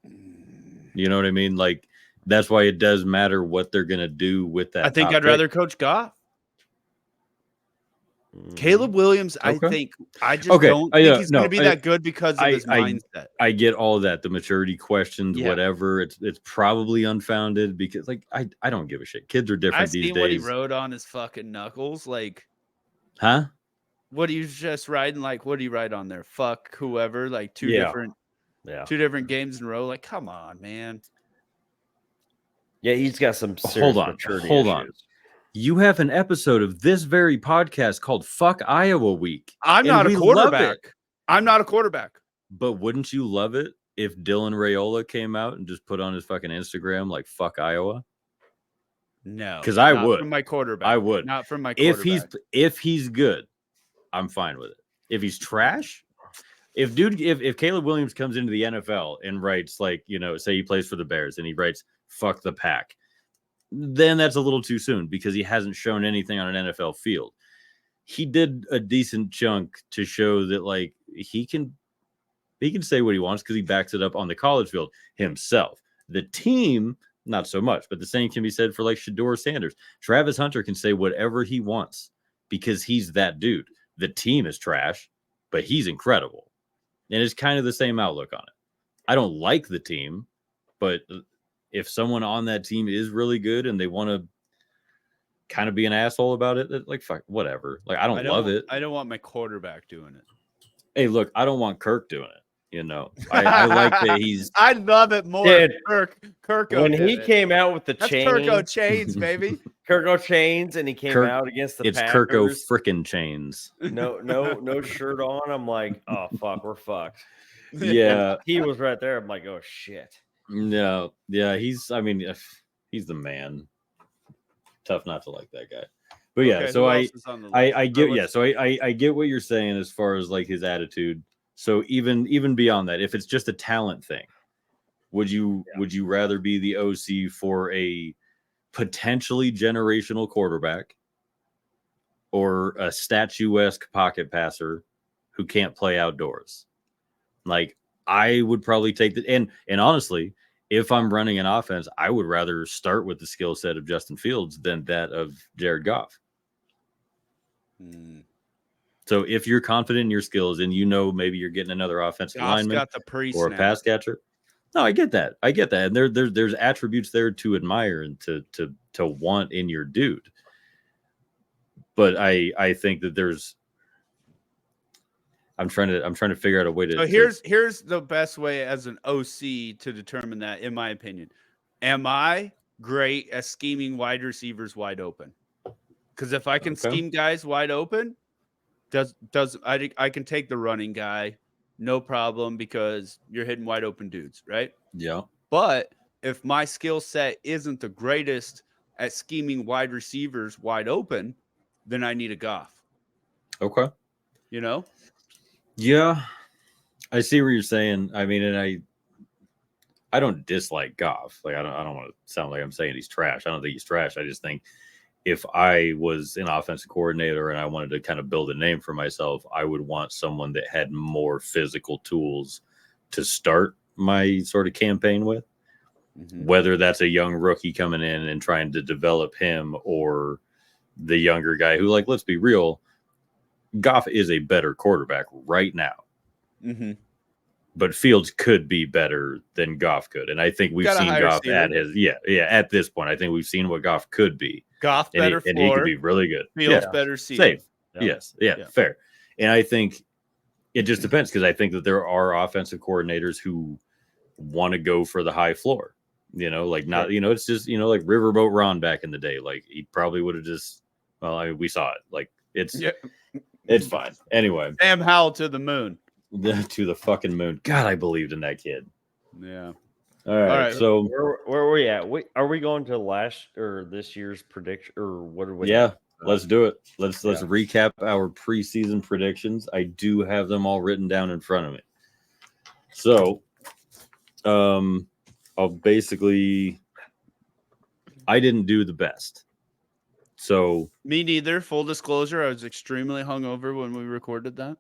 Speaker 3: You know what I mean? Like, that's why it does matter what they're going to do with that.
Speaker 1: I think I'd rather coach Goff. Caleb Williams, I just don't think he's going to be that good because of his mindset.
Speaker 3: I get all of that, the maturity questions, whatever. It's probably unfounded because, like, I don't give a shit. Kids are different these days.
Speaker 1: What he wrote on his fucking knuckles, like,
Speaker 3: huh?
Speaker 1: What he's just writing, like, what did he write on there? Fuck whoever, like two different games in a row. Like, come on, man.
Speaker 2: Yeah, he's got some serious maturity issues.
Speaker 3: You have an episode of this very podcast called Fuck Iowa Week.
Speaker 1: I'm not a quarterback. I'm not a quarterback.
Speaker 3: But wouldn't you love it if Dylan Raiola came out and just put on his fucking Instagram like fuck Iowa?
Speaker 1: No.
Speaker 3: Because I would.
Speaker 1: From my quarterback.
Speaker 3: I would.
Speaker 1: Not from my quarterback.
Speaker 3: If he's good, I'm fine with it. If he's trash, if Caleb Williams comes into the NFL and writes like, say he plays for the Bears and he writes fuck the pack, then that's a little too soon because he hasn't shown anything on an NFL field. He did a decent chunk to show that like he can say what he wants because he backs it up on the college field himself. The team, not so much, but the same can be said for like Shedeur Sanders. Travis Hunter can say whatever he wants because he's that dude. The team is trash, but he's incredible. And it's kind of the same outlook on it. I don't like the team, but if someone on that team is really good and they want to kind of be an asshole about it, like, fuck, whatever. Like, I don't love it.
Speaker 1: I don't want my quarterback doing it.
Speaker 3: Hey, look, I don't want Kirk doing it. I like that he's.
Speaker 1: I love it more.
Speaker 2: Dude,
Speaker 1: Kirk
Speaker 2: when he came out with the chain,
Speaker 1: Kirko chains, baby.
Speaker 2: Kirko chains, and he came out against the Packers.
Speaker 3: It's Kirko frickin' chains.
Speaker 2: No shirt on. I'm like, oh fuck, we're fucked.
Speaker 3: Yeah,
Speaker 2: he was right there. I'm like, oh shit.
Speaker 3: No, yeah, he's the man. Tough not to like that guy. But yeah, so I get what you're saying as far as like his attitude. So even beyond that, if it's just a talent thing, would you rather be the OC for a potentially generational quarterback or a statuesque pocket passer who can't play outdoors? Like, I would probably take that. And honestly, if I'm running an offense, I would rather start with the skill set of Justin Fields than that of Jared Goff. So if you're confident in your skills and maybe you're getting another offensive lineman or a pass catcher. No, I get that. And there's attributes there to admire and to want in your dude. But I think that there's I'm trying to figure out a way to.
Speaker 1: So here's the best way as an OC to determine that, in my opinion. Am I great at scheming wide receivers wide open? Because if I can scheme guys wide open, I can take the running guy, no problem, because you're hitting wide open dudes, right?
Speaker 3: Yeah.
Speaker 1: But if my skill set isn't the greatest at scheming wide receivers wide open, then I need a Goff.
Speaker 3: Okay.
Speaker 1: You know?
Speaker 3: Yeah. I see what you're saying. I mean, and I don't dislike Goff. Like I don't want to sound like I'm saying he's trash. I don't think he's trash. I just think if I was an offensive coordinator and I wanted to kind of build a name for myself, I would want someone that had more physical tools to start my sort of campaign with. Mm-hmm. Whether that's a young rookie coming in and trying to develop him or the younger guy who, like, let's be real, Goff is a better quarterback right now.
Speaker 1: Mm-hmm.
Speaker 3: But Fields could be better than Goff could. And I think we've seen Goff at his, at this point. I think we've seen what Goff could be.
Speaker 1: Goff better floor.
Speaker 3: And he could be really good.
Speaker 1: Fields better
Speaker 3: safe. Yes. Yeah, fair. And I think it just depends because I think that there are offensive coordinators who want to go for the high floor. You know, like not, you know, it's just, you know, like Riverboat Ron back in the day. Like he probably would have just, well, I mean, we saw it. Like it's fine. Anyway.
Speaker 1: Sam Howell to the moon.
Speaker 3: To the fucking moon. God, I believed in that kid.
Speaker 1: Yeah.
Speaker 3: All right. So
Speaker 2: where are we at? Are we going to last or this year's prediction or what are we?
Speaker 3: Yeah, let's do it. Let's recap our preseason predictions. I do have them all written down in front of me. So, I'll basically, I didn't do the best. So
Speaker 1: me neither. Full disclosure, I was extremely hungover when we recorded that.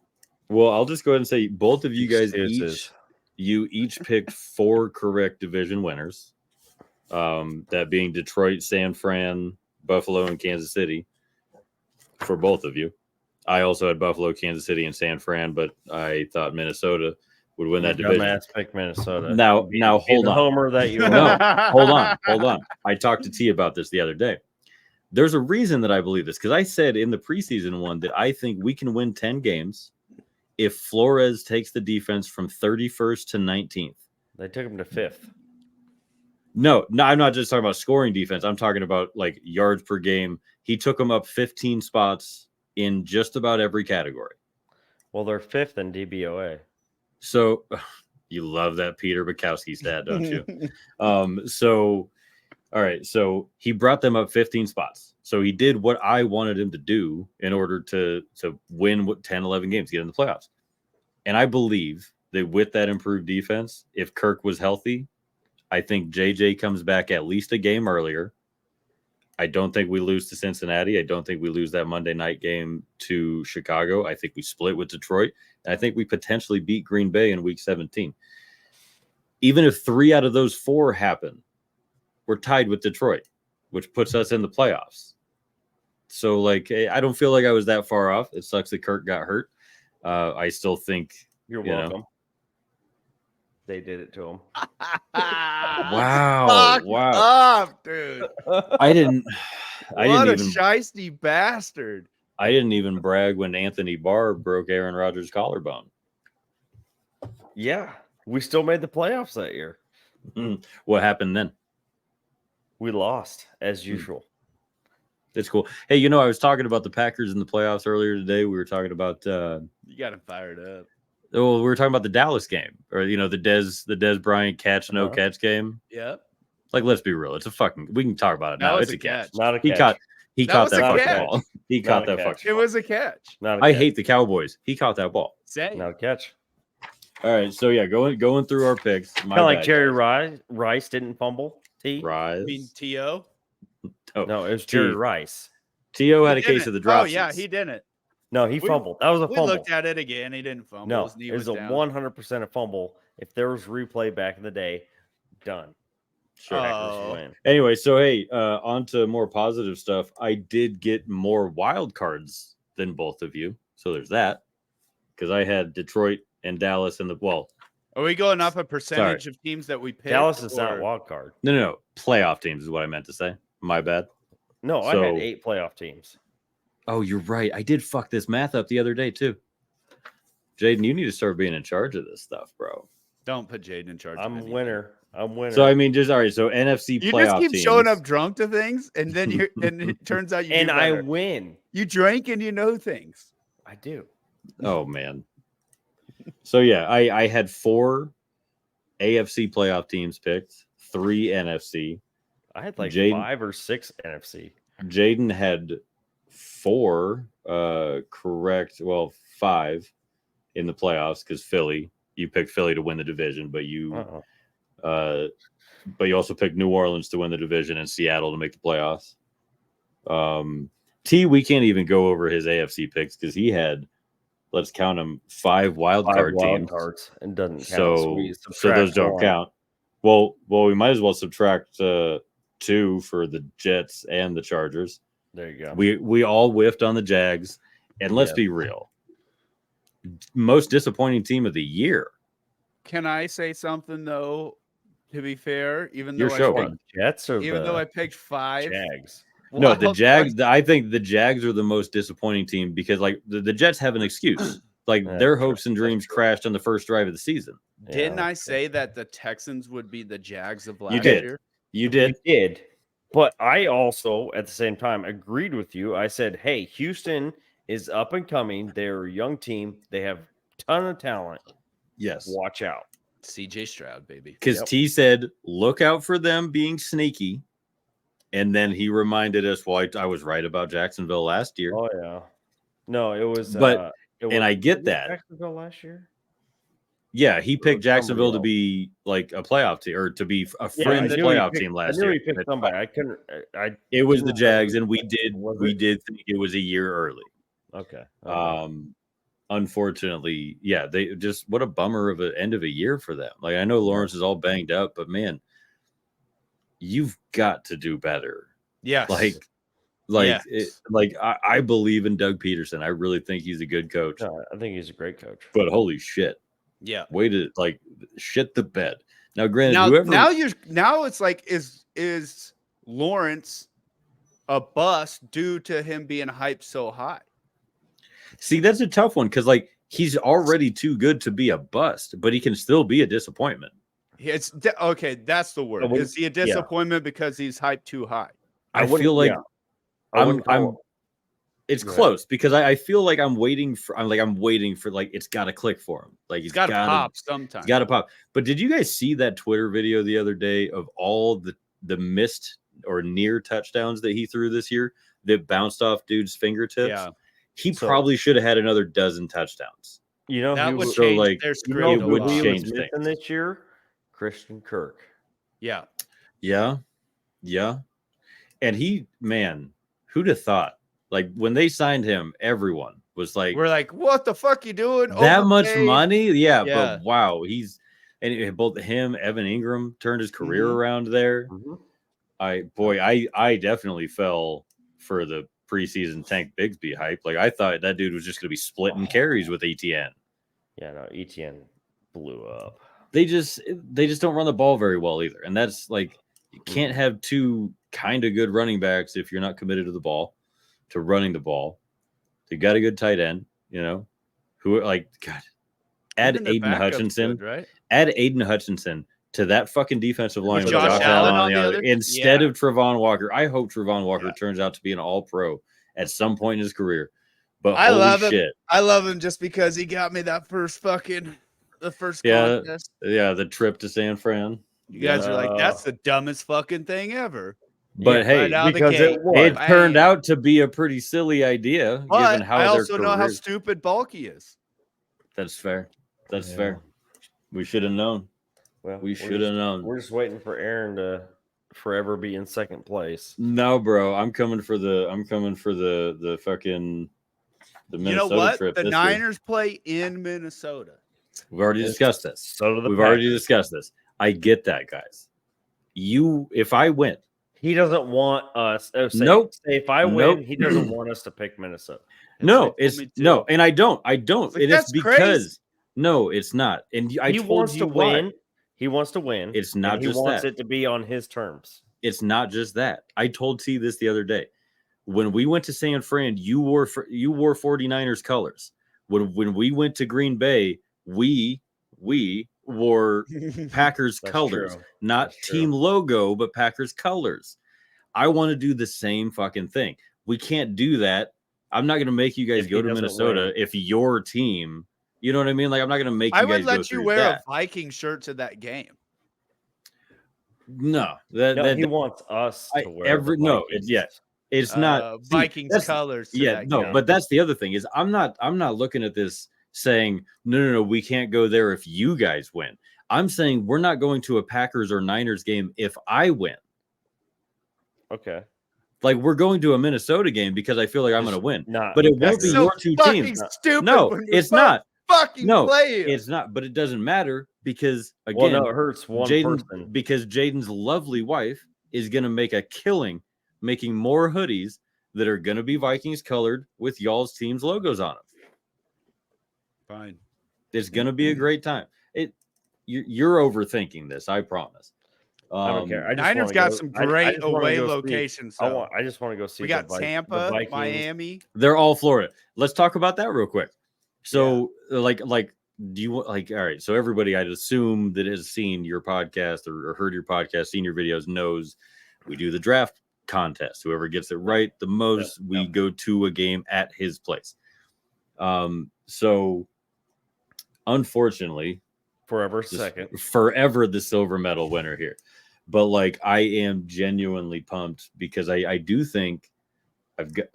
Speaker 3: Well, I'll just go ahead and say both of you guys each picked 4 correct division winners. That being Detroit, San Fran, Buffalo, and Kansas City for both of you. I also had Buffalo, Kansas City, and San Fran, but I thought Minnesota would win that division.
Speaker 2: Pick Minnesota.
Speaker 3: Now hold on.
Speaker 2: Homer that you
Speaker 3: no, hold on. I talked to T about this the other day. There's a reason that I believe this because I said in the preseason one that I think we can win 10 games if Flores takes the defense from 31st to 19th.
Speaker 2: They took him to 5th.
Speaker 3: No, I'm not just talking about scoring defense. I'm talking about like yards per game. He took them up 15 spots in just about every category.
Speaker 2: Well, they're 5th in DBOA.
Speaker 3: So you love that Peter Bukowski stat, don't you? So, all right. So he brought them up 15 spots. So he did what I wanted him to do in order to win 10, 11 games, get in the playoffs. And I believe that with that improved defense, if Kirk was healthy, I think JJ comes back at least a game earlier. I don't think we lose to Cincinnati. I don't think we lose that Monday night game to Chicago. I think we split with Detroit. And I think we potentially beat Green Bay in week 17. Even if 3 out of those 4 happen, we're tied with Detroit, which puts us in the playoffs. So, like, I don't feel like I was that far off. It sucks that Kirk got hurt. I still think
Speaker 2: you're welcome. They did it to him.
Speaker 3: Wow! Wow!
Speaker 1: Up, dude.
Speaker 3: I didn't
Speaker 1: even shiesty bastard.
Speaker 3: I didn't even brag when Anthony Barr broke Aaron Rodgers' collarbone.
Speaker 2: Yeah, we still made the playoffs that year.
Speaker 3: What happened then?
Speaker 2: We lost as usual.
Speaker 3: That's cool. Hey, you know, I was talking about the Packers in the playoffs earlier today. We were talking about
Speaker 1: you got him fired up.
Speaker 3: Oh, we were talking about the Dallas game, or you know, the Dez Bryant catch no catch game.
Speaker 1: Yep.
Speaker 3: Like, let's be real. It's a fucking. We can talk about it now. It's a catch.
Speaker 2: Not a catch.
Speaker 3: He caught that fucking ball. He caught that fucking.
Speaker 1: It was a catch.
Speaker 3: I hate the Cowboys. He caught that ball.
Speaker 1: Same.
Speaker 2: Not a catch.
Speaker 3: All right, so yeah, going through our picks.
Speaker 2: Kind of like Jerry Rice didn't fumble.
Speaker 3: Rice.
Speaker 1: You mean T.O.?
Speaker 3: Oh,
Speaker 2: no, it was Jerry Rice.
Speaker 3: T.O. had a case of the drop.
Speaker 1: Oh yeah, he didn't.
Speaker 2: No, he fumbled. That was a fumble.
Speaker 1: We looked at it again. He didn't fumble.
Speaker 2: No, it was a 100% a fumble. If there was replay back in the day, done.
Speaker 3: Sure. Win. Anyway, so hey, on to more positive stuff. I did get more wild cards than both of you, so there's that. Because I had Detroit and Dallas in the
Speaker 1: Are we going off a percentage of teams that we picked?
Speaker 2: Dallas is not a wild card.
Speaker 3: No. Playoff teams is what I meant to say. My bad.
Speaker 2: No, I had 8 playoff teams.
Speaker 3: Oh, you're right. I did fuck this math up the other day, too. Jaden, you need to start being in charge of this stuff, bro.
Speaker 1: Don't put Jaden in charge.
Speaker 2: I'm winner.
Speaker 3: So, I mean, just all right. So, NFC
Speaker 1: you
Speaker 3: playoff
Speaker 1: just keep
Speaker 3: teams.
Speaker 1: showing up drunk to things, and then and it turns out you
Speaker 2: and I win.
Speaker 1: You drink and you know things.
Speaker 2: I do.
Speaker 3: Oh man. So yeah, I had 4 AFC playoff teams picked, 3 NFC.
Speaker 2: I had like 5 or 6 NFC.
Speaker 3: Jaden had 4 correct, well 5 in the playoffs because Philly. You picked Philly to win the division, but you also picked New Orleans to win the division and Seattle to make the playoffs. We can't even go over his AFC picks because he had, let's count them, 5 wild card teams.
Speaker 2: And doesn't
Speaker 3: count. So those don't count. Well, we might as well subtract 2 for the Jets and the Chargers.
Speaker 2: There you go.
Speaker 3: We all whiffed on the Jags, and let's be real. Most disappointing team of the year.
Speaker 1: Can I say something though? To be fair, even
Speaker 3: though
Speaker 1: I picked 5
Speaker 3: Jags. No, the Jags. I think the Jags are the most disappointing team because like the Jets have an excuse. Like their hopes and dreams crashed on the first drive of the season.
Speaker 1: Didn't I say that the Texans would be the Jags of last year?
Speaker 3: You did.
Speaker 2: But I also, at the same time, agreed with you. I said, hey, Houston is up and coming. They're a young team. They have a ton of talent.
Speaker 3: Yes.
Speaker 2: Watch out.
Speaker 1: CJ Stroud, baby.
Speaker 3: Because T said, look out for them being sneaky. And then he reminded us, well, I was right about Jacksonville last year.
Speaker 2: Oh, yeah. No, it was.
Speaker 3: And I get that.
Speaker 2: Jacksonville last year?
Speaker 3: Yeah, he picked Jacksonville to be like a playoff team or to be a fringe playoff team last year.
Speaker 2: He picked somebody.
Speaker 3: It was the Jags, and we did think it was a year early.
Speaker 2: Okay.
Speaker 3: Unfortunately, yeah, they just what a bummer of an end of a year for them. Like I know Lawrence is all banged up, but man, you've got to do better.
Speaker 1: Yes.
Speaker 3: I believe in Doug Peterson. I really think he's a good coach.
Speaker 2: I think he's a great coach.
Speaker 3: But holy shit.
Speaker 1: Yeah.
Speaker 3: Way to shit the bed. Now, granted,
Speaker 1: now it's like, is Lawrence a bust due to him being hyped so high?
Speaker 3: See, that's a tough one because he's already too good to be a bust, but he can still be a disappointment.
Speaker 1: It's okay. That's the word. Is he a disappointment because he's hyped too high?
Speaker 3: I feel like it's close because I feel like I'm waiting for it's got to click for him. Like
Speaker 1: he's got to pop sometime.
Speaker 3: He's got to pop. But did you guys see that Twitter video the other day of all the missed or near touchdowns that he threw this year that bounced off dudes' fingertips?
Speaker 1: Yeah.
Speaker 3: He probably should have had another dozen touchdowns.
Speaker 2: You know,
Speaker 1: that would change their script.
Speaker 3: It would change things.
Speaker 2: This year, Christian Kirk.
Speaker 1: Yeah.
Speaker 3: Yeah. Yeah. And who'd have thought? Like when they signed him, everyone was like,
Speaker 1: "We're like, what the fuck you doing?
Speaker 3: That much money? Yeah, but wow, both him, Evan Ingram turned his career around there.
Speaker 2: Mm-hmm.
Speaker 3: I definitely fell for the preseason Tank Bigsby hype. Like I thought that dude was just going to be splitting carries with ETN.
Speaker 2: Yeah, no, ETN blew up.
Speaker 3: They just don't run the ball very well either, and that's like you can't have 2 kind of good running backs if you're not committed to the ball. To running the ball. They got a good tight end, who add Aiden Hutchinson.
Speaker 1: Good, right?
Speaker 3: Add Aiden Hutchinson to that fucking defensive line with
Speaker 1: Josh Allen on the other
Speaker 3: instead of Trevon Walker. I hope Trevon Walker turns out to be an all-pro at some point in his career. But
Speaker 1: I love him. I love him just because he got me that first contest.
Speaker 3: Yeah, the trip to San Fran.
Speaker 1: You guys are like, that's the dumbest fucking thing ever.
Speaker 3: But because it turned out to be a pretty silly idea, given how
Speaker 1: I also know how stupid Bulky is.
Speaker 3: That's fair. That's fair. We should have known.
Speaker 2: Well,
Speaker 3: we should have known.
Speaker 2: We're just waiting for Aaron to forever be in second place.
Speaker 3: No, bro. I'm coming for the fucking the Minnesota
Speaker 1: you know what?
Speaker 3: trip.
Speaker 1: The Niners play in Minnesota.
Speaker 3: We've already discussed this.
Speaker 2: So do the
Speaker 3: We've already discussed this. I get that, guys. If I win.
Speaker 2: He doesn't want us.
Speaker 3: Nope.
Speaker 2: Say if I win, he doesn't want us to pick Minnesota.
Speaker 3: No, and I don't. It is because
Speaker 1: crazy.
Speaker 3: No, it's not. And
Speaker 2: He wants to win. He wants to win.
Speaker 3: It's not just that.
Speaker 2: He wants it to be on his terms.
Speaker 3: It's not just that. I told T this the other day. When we went to San Fran, you wore 49ers colors. When we went to Green Bay, we wore Packers colors, not team logo, but Packers colors. I want to do the same fucking thing. We can't do that I'm not going to make you guys go to Minnesota if your team, you know what I mean? Like, I'm not going to make you guys go.
Speaker 1: I would let you wear a Viking shirt to that game.
Speaker 3: No,
Speaker 2: he wants us to wear
Speaker 3: it's not
Speaker 1: Vikings colors.
Speaker 3: But that's the other thing is I'm not looking at this saying no, we can't go there if you guys win. I'm saying we're not going to a Packers or Niners game if I win.
Speaker 2: Okay.
Speaker 3: Like, we're going to a Minnesota game because I feel like I'm going to win. But it won't be your two teams.
Speaker 1: Stupid.
Speaker 3: No, it's not.
Speaker 1: Play.
Speaker 3: It's not. But it doesn't matter because, again,
Speaker 2: it hurts one person.
Speaker 3: Because Jaden's lovely wife is going to make a killing making more hoodies that are going to be Vikings colored with y'all's team's logos on them.
Speaker 1: Fine.
Speaker 3: It's going to be a great time. You're overthinking this, I promise.
Speaker 2: I don't care.
Speaker 1: Niners got some great away locations.
Speaker 2: I just want to go see.
Speaker 1: We got Tampa, Miami.
Speaker 3: They're all Florida. Let's talk about that real quick. So, like, do you want, like, all right? So everybody, I'd assume that has seen your podcast or heard your podcast, seen your videos, knows we do the draft contest. Whoever gets it right the most, we go to a game at his place. So, unfortunately,
Speaker 2: forever
Speaker 3: the silver medal winner here. But like, I am genuinely pumped because I do think I've got.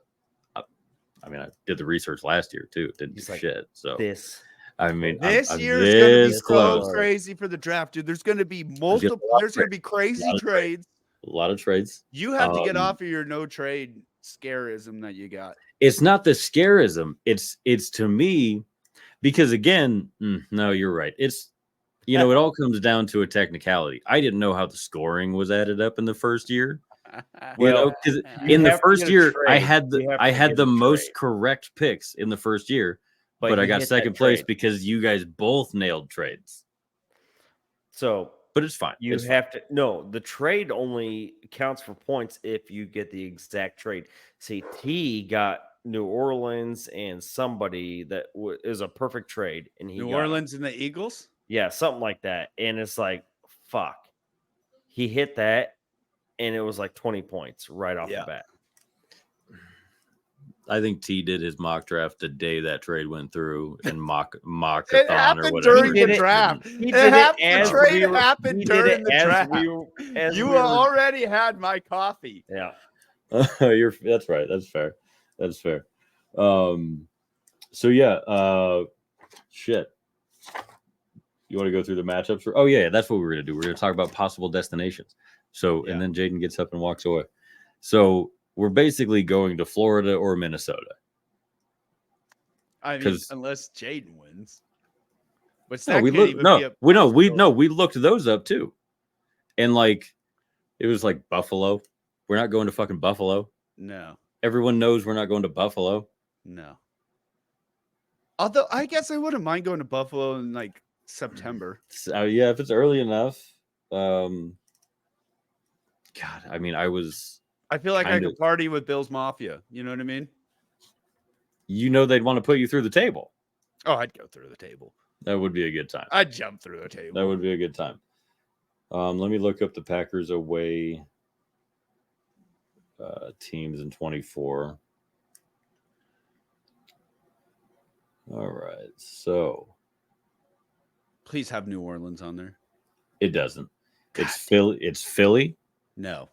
Speaker 3: I mean, I did the research last year too. Didn't do shit. So
Speaker 2: this
Speaker 1: year is going to be so crazy for the draft, dude. There's going to be multiple. There's going to be crazy trades.
Speaker 3: A lot of trades.
Speaker 1: You have to get off of your no trade scarism that you got.
Speaker 3: It's not the scarism. It's to me, because again, no, you're right. It's, it all comes down to a technicality. I didn't know how the scoring was added up in the first year. Because in the first year, I had the most correct picks in the first year, but I got second place because you guys both nailed trades.
Speaker 2: So,
Speaker 3: but it's fine.
Speaker 2: The trade only counts for points if you get the exact trade. See, T got New Orleans and somebody that is a perfect trade, and
Speaker 1: New Orleans and the Eagles.
Speaker 2: Yeah, something like that. And it's like, fuck. He hit that, and it was like 20 points right off the bat.
Speaker 3: I think T did his mock draft the day that trade went through, and mock
Speaker 1: it happened during the draft. Trade happened during the draft. You already had my coffee.
Speaker 2: Yeah.
Speaker 3: That's right. That's fair. That's fair. So yeah, shit. You want to go through the matchups? Oh yeah, that's what we're gonna do. We're gonna talk about possible destinations. So and then Jaden gets up and walks away. So we're basically going to Florida or Minnesota.
Speaker 1: I mean, unless Jaden wins. Which
Speaker 3: we looked those up too. And like, it was like Buffalo. We're not going to fucking Buffalo.
Speaker 1: No.
Speaker 3: Everyone knows we're not going to Buffalo.
Speaker 1: No. Although I guess I wouldn't mind going to Buffalo in like September.
Speaker 3: Yeah, if it's early enough. God, I mean,
Speaker 1: I feel like I could party with Bill's Mafia. You know what I mean?
Speaker 3: They'd want to put you through the table.
Speaker 1: Oh, I'd go through the table.
Speaker 3: That would be a good time.
Speaker 1: I'd jump through the table.
Speaker 3: That would be a good time. Let me look up the Packers away teams in 24. All right, so
Speaker 1: please have New Orleans on there.
Speaker 3: It doesn't. It's Philly. It's Philly.
Speaker 1: No.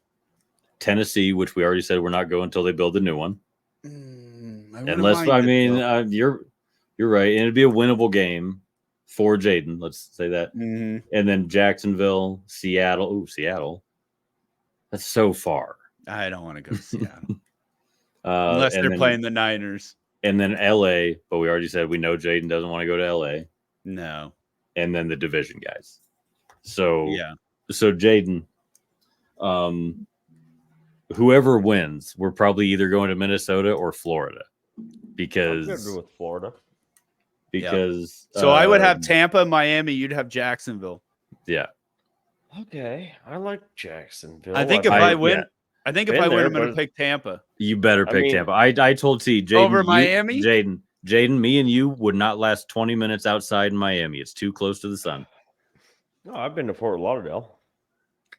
Speaker 3: Tennessee, which we already said we're not going until they build a new one. You're right, and it'd be a winnable game for Jaden. Let's say that.
Speaker 1: Mm-hmm.
Speaker 3: And then Jacksonville, Seattle. Ooh, Seattle. That's so far.
Speaker 1: I don't want to go to Seattle unless they're playing the Niners.
Speaker 3: And then LA, but we already said we know Jaden doesn't want to go to LA.
Speaker 1: No.
Speaker 3: And then the division guys. So
Speaker 1: yeah.
Speaker 3: So Jaden, whoever wins, we're probably either going to Minnesota or Florida, because
Speaker 2: I'm good with Florida.
Speaker 3: Because
Speaker 1: so I would have Tampa, Miami. You'd have Jacksonville.
Speaker 3: Yeah.
Speaker 2: Okay, I like Jacksonville.
Speaker 1: I think if I win, I'm going to pick Tampa.
Speaker 3: You better pick Tampa. I told T, Jaden,
Speaker 1: over Miami.
Speaker 3: Jaden, me and you would not last 20 minutes outside in Miami. It's too close to the sun.
Speaker 2: No, I've been to Fort Lauderdale.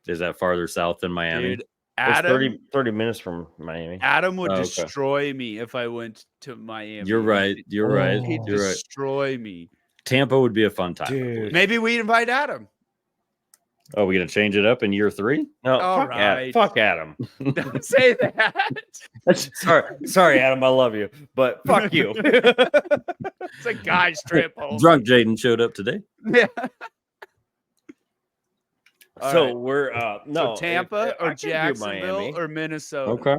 Speaker 3: Is that farther south than Miami?
Speaker 1: Dude, Adam,
Speaker 2: 30 minutes from Miami.
Speaker 1: Adam would destroy me if I went to Miami.
Speaker 3: You're right. You're right.
Speaker 1: He'd destroy me.
Speaker 3: Tampa would be a fun time.
Speaker 2: Dude.
Speaker 1: Maybe we invite Adam.
Speaker 3: Oh, we gonna change it up in year 3?
Speaker 2: No, fuck Adam.
Speaker 1: Don't say that.
Speaker 2: Sorry, Adam. I love you, but fuck you.
Speaker 1: It's a guy's trip home.
Speaker 3: Drunk Jaden showed up today.
Speaker 1: Yeah.
Speaker 2: So we're
Speaker 1: so Tampa or Jacksonville or Minnesota.
Speaker 3: Okay.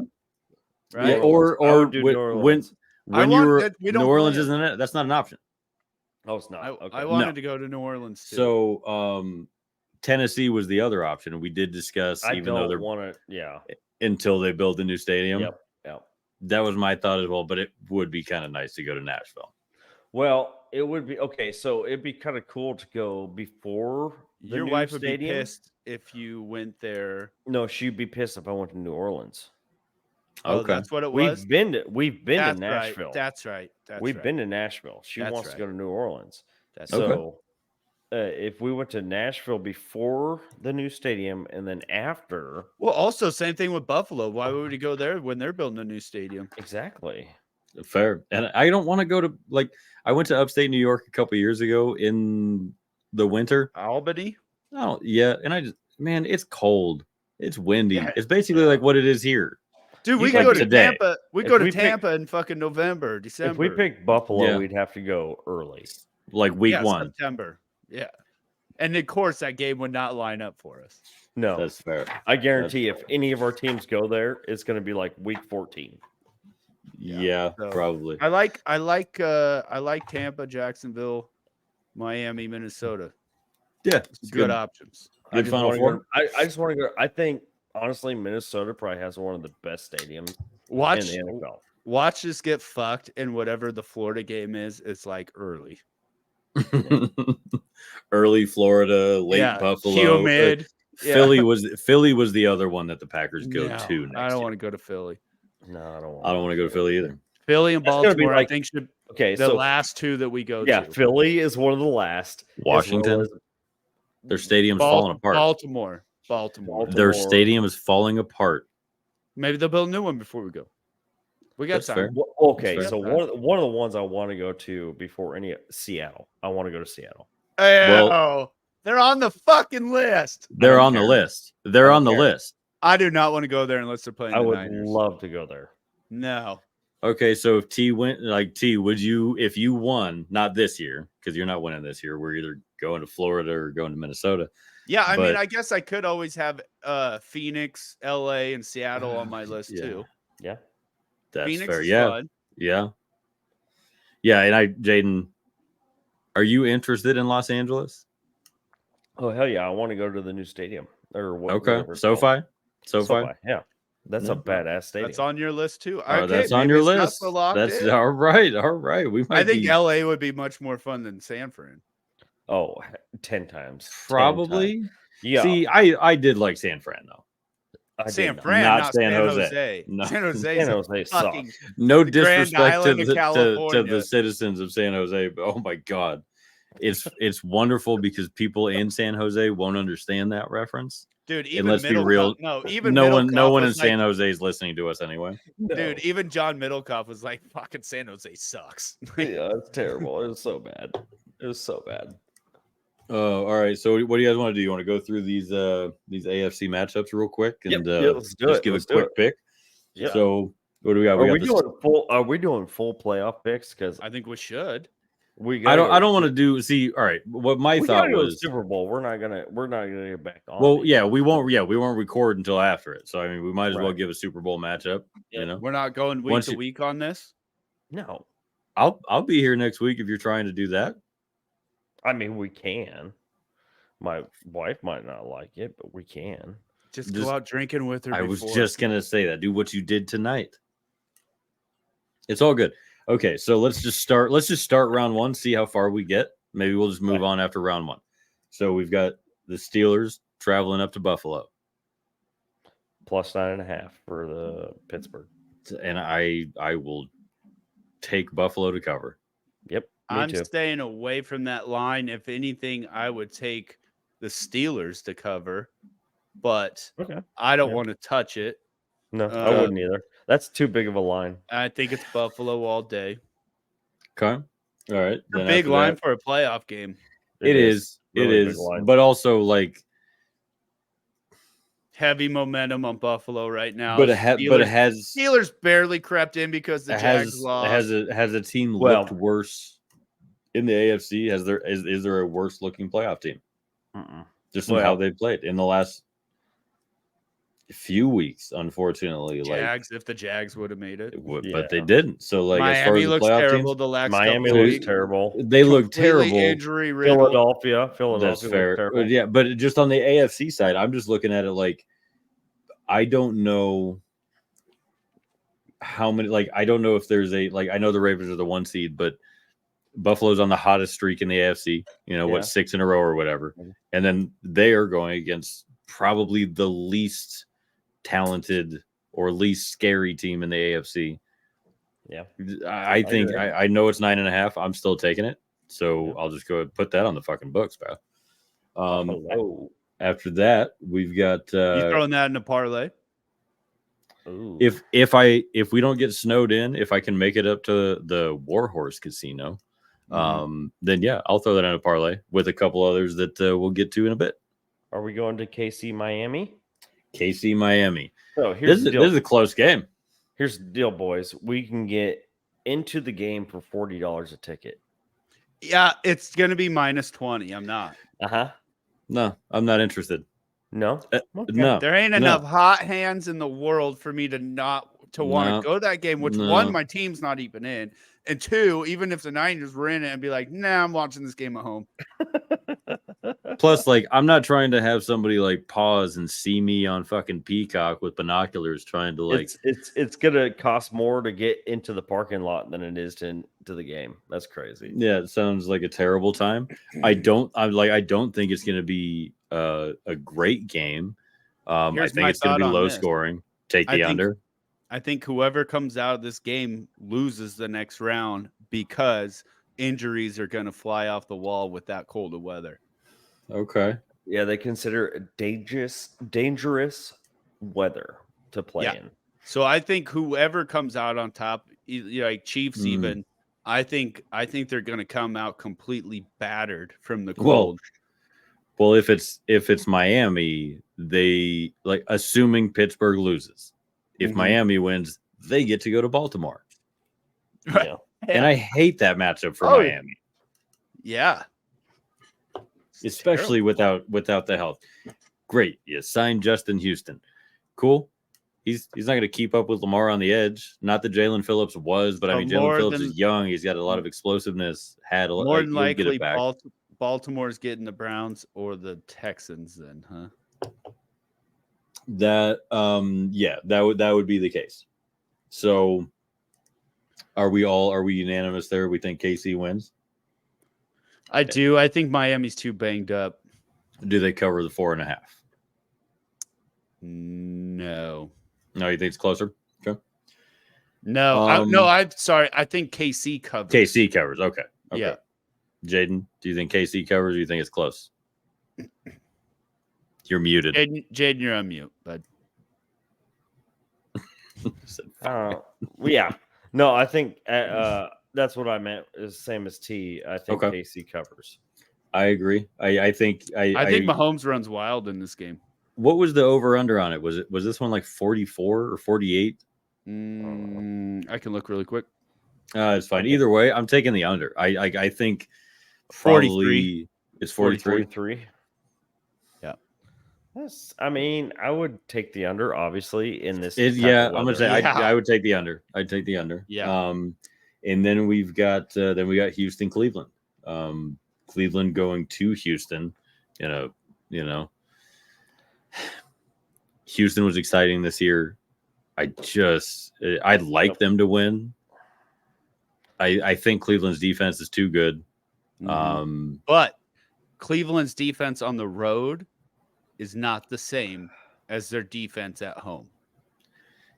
Speaker 1: Right.
Speaker 3: Yeah, or when you were New Orleans isn't it? That's not an option.
Speaker 2: Oh, it's not.
Speaker 1: I wanted to go to New Orleans too.
Speaker 3: So Tennessee was the other option. We did discuss until they build the new stadium.
Speaker 2: Yep.
Speaker 3: That was my thought as well, but it would be kind of nice to go to Nashville.
Speaker 2: Well, it would be okay. So it'd be kind of cool to go before
Speaker 1: your wife would be pissed if you went there.
Speaker 2: No, she'd be pissed if I went to New Orleans.
Speaker 1: Okay, that's what it was.
Speaker 2: We've been to Nashville.
Speaker 1: Right. That's right.
Speaker 2: We've been to Nashville. She wants to go to New Orleans. If we went to Nashville before the new stadium and then after.
Speaker 1: Well, also same thing with Buffalo. Why would we go there when they're building a new stadium?
Speaker 2: Exactly.
Speaker 3: Fair. And I don't want to go to I went to upstate New York a couple years ago in the winter.
Speaker 1: Albany?
Speaker 3: Oh, yeah. And it's cold. It's windy. Yeah. It's basically like what it is here.
Speaker 1: Dude, we go to Tampa. We go to Tampa in fucking November, December.
Speaker 2: If we pick Buffalo, we'd have to go early.
Speaker 3: Like week 1.
Speaker 1: September. Yeah. And of course, that game would not line up for us.
Speaker 2: No.
Speaker 3: That's fair.
Speaker 2: I guarantee if any of our teams go there, it's going to be like week 14.
Speaker 3: Yeah, probably.
Speaker 1: I like Tampa, Jacksonville, Miami, Minnesota.
Speaker 3: Yeah.
Speaker 1: Good options.
Speaker 3: Good Final Four.
Speaker 2: I just want to go. I think honestly, Minnesota probably has one of the best stadiums in the NFL.
Speaker 1: Watch this get fucked, and whatever the Florida game is, it's like early.
Speaker 3: Early Florida, late Buffalo,
Speaker 1: humid.
Speaker 3: Philly was the other one that the Packers go to next
Speaker 1: I don't want to go to Philly.
Speaker 2: No, I don't
Speaker 3: want to go to Philly either.
Speaker 1: Philly and Baltimore, I think, should the last two that we go to.
Speaker 2: Yeah, Philly is one of the last.
Speaker 3: Washington, their stadium's falling apart.
Speaker 1: Baltimore.
Speaker 3: Their stadium is falling apart.
Speaker 1: Maybe they'll build a new one before we go. We got time.
Speaker 2: Okay, so one of the ones I want to go to before Seattle. I want to go to Seattle.
Speaker 1: They're on the fucking list.
Speaker 3: They're on the list. They're on the list.
Speaker 1: I do not want to go there unless they're playing.
Speaker 2: I would love to go there.
Speaker 1: No.
Speaker 3: Okay, so if T went, would you, if you won, not this year, because you're not winning this year, we're either going to Florida or going to Minnesota.
Speaker 1: Yeah, I mean, I guess I could always have Phoenix, LA, and Seattle on my list too.
Speaker 2: Yeah.
Speaker 3: That's
Speaker 1: Phoenix
Speaker 3: fair.
Speaker 1: Is
Speaker 3: fun. Yeah. And Jaden, are you interested in Los Angeles?
Speaker 2: Oh, hell yeah. I want to go to the new stadium.
Speaker 3: SoFi?
Speaker 2: Yeah. That's a badass stadium.
Speaker 1: That's on your list too.
Speaker 3: Okay, that's on your list. That's in. All right.
Speaker 1: I think LA would be much more fun than San Fran.
Speaker 2: Oh, 10 times.
Speaker 3: Probably.
Speaker 2: 10 times. Yeah.
Speaker 3: See, I did like San Fran though.
Speaker 1: San Fran, not San Jose.
Speaker 3: No.
Speaker 1: San Jose
Speaker 2: sucks.
Speaker 3: No disrespect to the citizens of San Jose, but oh my god, it's wonderful because people in San Jose won't understand that reference.
Speaker 1: Dude, even
Speaker 3: let's be real. No one in San Jose is listening to us anyway.
Speaker 1: No. Dude, even John Middlecoff was like, "Fucking San Jose sucks."
Speaker 2: Yeah, it's terrible. It was so bad.
Speaker 3: All right. So, what do you guys want to do? You want to go through these AFC matchups real quick and
Speaker 2: let's
Speaker 3: give a quick pick?
Speaker 2: Yeah.
Speaker 3: So, what do we got?
Speaker 2: Are we doing full playoff picks? Because
Speaker 1: I think we should.
Speaker 3: I don't want to do. See, all right. What my thought was
Speaker 2: Super Bowl. We're not gonna get back on.
Speaker 3: Well, yeah, we won't. Yeah, we won't record until after it. So I mean, we might as well give a Super Bowl matchup.
Speaker 2: Yeah.
Speaker 3: You know,
Speaker 1: we're not going week to week on this.
Speaker 2: No,
Speaker 3: I'll be here next week if you're trying to do that.
Speaker 2: I mean, we can. My wife might not like it, but we can.
Speaker 1: Just go out drinking with her.
Speaker 3: I was just gonna say that. Do what you did tonight. It's all good. Okay, so let's just start round one, see how far we get. Maybe we'll just move on after round one. So we've got the Steelers traveling up to Buffalo.
Speaker 2: +9.5 for the Pittsburgh.
Speaker 3: And I will take Buffalo to cover.
Speaker 2: Yep.
Speaker 1: I'm staying away from that line. If anything, I would take the Steelers to cover. but I don't want to touch it.
Speaker 2: No, I wouldn't either. That's too big of a line.
Speaker 1: I think it's Buffalo all day.
Speaker 3: Okay. All right.
Speaker 1: A big line for a playoff game.
Speaker 3: It is. Really it is. But also, like,
Speaker 1: heavy momentum on Buffalo right now.
Speaker 3: But it has
Speaker 1: Steelers barely crept in because the Jags lost.
Speaker 3: Has a team looked worse in the AFC? Is there a worse looking playoff team? Just in how they played in the last few weeks, unfortunately.
Speaker 1: Jags, if the Jags would have made it,
Speaker 3: but they didn't. So, like,
Speaker 1: Miami
Speaker 3: as far as
Speaker 1: looks
Speaker 3: the
Speaker 1: terrible.
Speaker 3: teams,
Speaker 1: The last
Speaker 2: Miami looks terrible.
Speaker 3: They look terrible.
Speaker 1: Injury
Speaker 2: Philadelphia.
Speaker 3: That's fair. Yeah, but just on the AFC side, I'm just looking at it like I don't know how many. Like, I don't know if there's I know the Ravens are the 1 seed, but Buffalo's on the hottest streak in the AFC. 6 in a row or whatever, and then they are going against probably the least talented or least scary team in the AFC.
Speaker 2: Yeah,
Speaker 3: I think I know it's 9.5. I'm still taking it, so I'll just go ahead and put that on the fucking books, pal. After that, we've got
Speaker 1: you throwing that in a parlay.
Speaker 2: Ooh.
Speaker 3: If we don't get snowed in, if I can make it up to the Warhorse Casino, then yeah, I'll throw that in a parlay with a couple others that we'll get to in a bit.
Speaker 2: Are we going to KC Miami?
Speaker 3: KC Miami.
Speaker 2: So here's
Speaker 3: this is a close game.
Speaker 2: Here's the deal, boys. We can get into the game for $40 a ticket.
Speaker 1: Yeah, it's gonna be -20. I'm not.
Speaker 3: No, I'm not interested.
Speaker 2: No,
Speaker 3: no.
Speaker 1: There ain't enough hot hands in the world for me to want to go to that game. Which one, my team's not even in, and two, even if the Niners were in it, and be like, nah, I'm watching this game at home.
Speaker 3: Plus, like, I'm not trying to have somebody like pause and see me on fucking Peacock with binoculars trying to like.
Speaker 2: It's gonna cost more to get into the parking lot than it is to the game. That's crazy.
Speaker 3: Yeah, it sounds like a terrible time. I don't think it's gonna be a great game. I think it's gonna be low scoring. Take the under.
Speaker 1: I think whoever comes out of this game loses the next round because injuries are going to fly off the wall with that cold of weather.
Speaker 3: Okay.
Speaker 2: Yeah, they consider it dangerous weather to play in.
Speaker 1: So I think whoever comes out on top, like Chiefs, even, I think they're going to come out completely battered from the cold.
Speaker 3: Well, if it's Miami, they assuming Pittsburgh loses. If Miami wins, they get to go to Baltimore.
Speaker 2: Yeah.
Speaker 3: And I hate that matchup for Miami.
Speaker 1: Yeah.
Speaker 3: Especially without the health. Great. You signed Justin Houston. Cool. He's not going to keep up with Lamar on the edge. Not that Jalen Phillips was, but I mean, Jalen Phillips is young. He's got a lot of explosiveness.
Speaker 1: More than likely, Baltimore's getting the Browns or the Texans then, huh?
Speaker 3: That that would be the case. So are we unanimous there? We think KC wins?
Speaker 1: I do. I think Miami's too banged up.
Speaker 3: Do they cover the 4.5?
Speaker 1: No,
Speaker 3: you think it's closer? Okay.
Speaker 1: No, I'm sorry. I think KC covers.
Speaker 3: KC covers. Okay.
Speaker 1: Yeah.
Speaker 3: Jaden, do you think KC covers? Or do you think it's close? You're muted.
Speaker 1: Jaden, you're on mute, bud.
Speaker 2: Yeah. No, I think that's what I meant. Is same as T. I think KC covers.
Speaker 3: I agree. I think
Speaker 1: Mahomes runs wild in this game.
Speaker 3: What was the over under on it? Was this one like 44 or 48?
Speaker 1: I can look really quick.
Speaker 3: It's fine. Either way, I'm taking the under. I think
Speaker 1: 43.
Speaker 3: It's 43.
Speaker 2: 43.
Speaker 1: Yeah.
Speaker 2: I mean, I would take the under, obviously, in this.
Speaker 3: I'm gonna say I would take the under. I'd take the under.
Speaker 1: Yeah.
Speaker 3: And then we got Houston, Cleveland. Cleveland going to Houston. Houston was exciting this year. I'd like them to win. I think Cleveland's defense is too good.
Speaker 1: But Cleveland's defense on the road is not the same as their defense at home.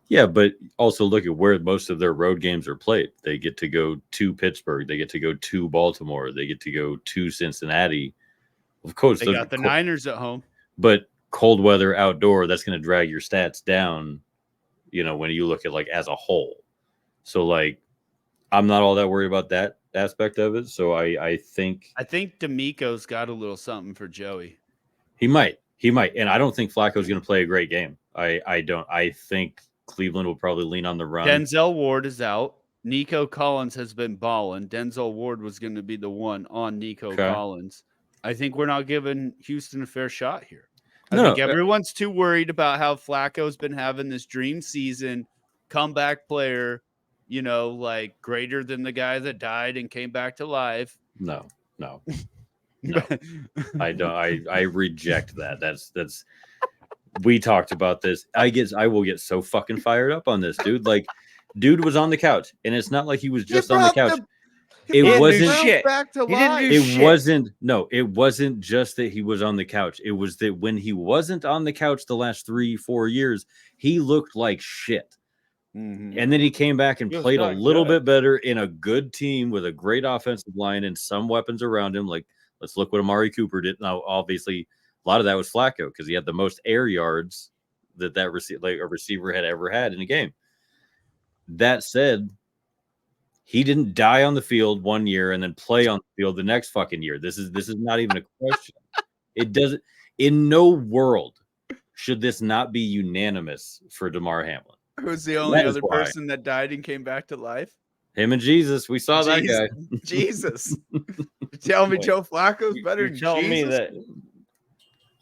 Speaker 3: Yeah, but also look at where most of their road games are played. They get to go to Pittsburgh. They get to go to Baltimore. They get to go to Cincinnati. Of course,
Speaker 1: they got the Niners at home.
Speaker 3: But cold weather outdoor, that's going to drag your stats down, when you look at like as a whole. So like, I'm not all that worried about that aspect of it. So I think
Speaker 1: D'Amico's got a little something for Joey.
Speaker 3: He might. And I don't think Flacco's going to play a great game. I don't. I think Cleveland will probably lean on the run.
Speaker 1: Denzel Ward is out. Nico Collins has been balling. Denzel Ward was going to be the one on Nico Collins. I think we're not giving Houston a fair shot here. I think everyone's too worried about how Flacco's been having this dream season, comeback player, like greater than the guy that died and came back to life.
Speaker 3: No. I don't. I reject that. That's. We talked about this. I will get so fucking fired up on this, dude. Like, dude was on the couch, and it's not like he was just on the couch. It wasn't just that he was on the couch. It was that when he wasn't on the couch the last 3-4 years, he looked like shit. Mm-hmm. And then he came back and played a little bit better in a good team with a great offensive line and some weapons around him. Like, let's look what Amari Cooper did. Now, obviously, a lot of that was Flacco because he had the most air yards that a receiver had ever had in a game. That said, he didn't die on the field one year and then play on the field the next fucking year. This is not even a question. It doesn't. In no world should this not be unanimous for Damar Hamlin.
Speaker 1: Who's the only other person that died and came back to life?
Speaker 3: Him and Jesus. We saw that guy.
Speaker 1: Jesus. Tell me Joe Flacco's better than Jesus?
Speaker 2: Telling me that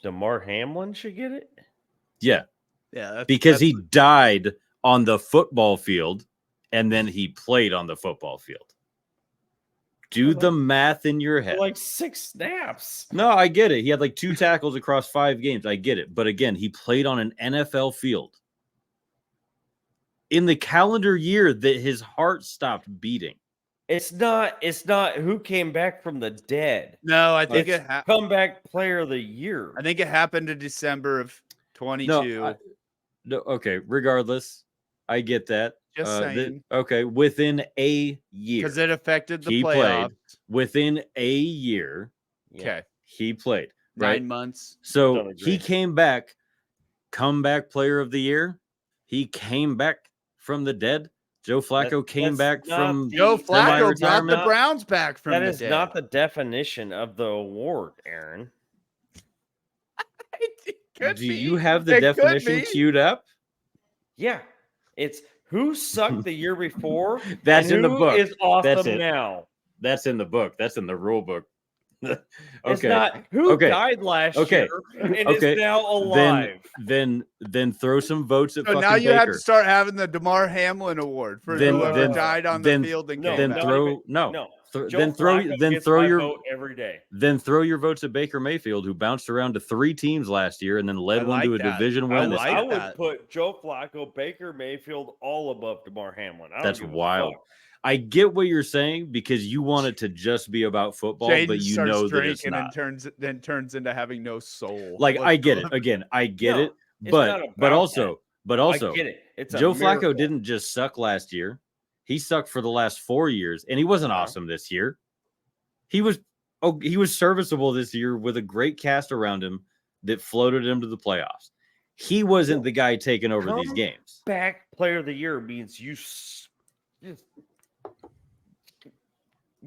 Speaker 2: Damar Hamlin should get it?
Speaker 3: Yeah. Yeah. Because he died on the football field and then he played on the football field. Do the math in your head.
Speaker 2: Like 6 snaps.
Speaker 3: No, I get it. He had like 2 tackles across 5 games. I get it. But again, he played on an NFL field. In the calendar year that his heart stopped beating.
Speaker 2: It's not who came back from the dead.
Speaker 1: No, I think
Speaker 2: comeback player of the year.
Speaker 1: I think it happened in December of 22.
Speaker 3: No, okay, regardless, I get that.
Speaker 1: Just saying.
Speaker 3: Within a year.
Speaker 1: Because it affected the
Speaker 3: playoffs.
Speaker 1: Played.
Speaker 3: Within a year.
Speaker 1: Okay.
Speaker 3: He played.
Speaker 1: 9 months.
Speaker 3: So he came back, comeback player of the year. He came back from the dead. Joe Flacco came back from
Speaker 1: Joe Flacco brought the Browns back from the dead.
Speaker 2: That is not the definition of the award, Aaron.
Speaker 3: Do you have the definition queued up?
Speaker 2: Yeah. It's who sucked the year before.
Speaker 3: That's in the book.
Speaker 2: Is awesome now.
Speaker 3: That's in the book. That's in the rule book.
Speaker 2: Okay. It's not who died last year and is now alive.
Speaker 3: Then throw some votes at.
Speaker 1: So now you have to start having the Damar Hamlin Award for whoever died on the field and came back.
Speaker 3: Then throw your
Speaker 2: vote every day.
Speaker 3: Then throw your votes at Baker Mayfield, who bounced around to 3 teams last year and then led one to a division win.
Speaker 2: I would put Joe Flacco, Baker Mayfield all above Damar Hamlin.
Speaker 3: That's wild. I get what you're saying because you want it to just be about football, but you know that it's not.
Speaker 1: And turns into having no soul.
Speaker 3: Like I get it. Again, I get it. But also,
Speaker 2: I get it. It's
Speaker 3: Joe Flacco didn't just suck last year. He sucked for the last 4 years, and he wasn't awesome this year. He was serviceable this year with a great cast around him that floated him to the playoffs. He wasn't the guy taking over these games.
Speaker 2: Back player of the year means you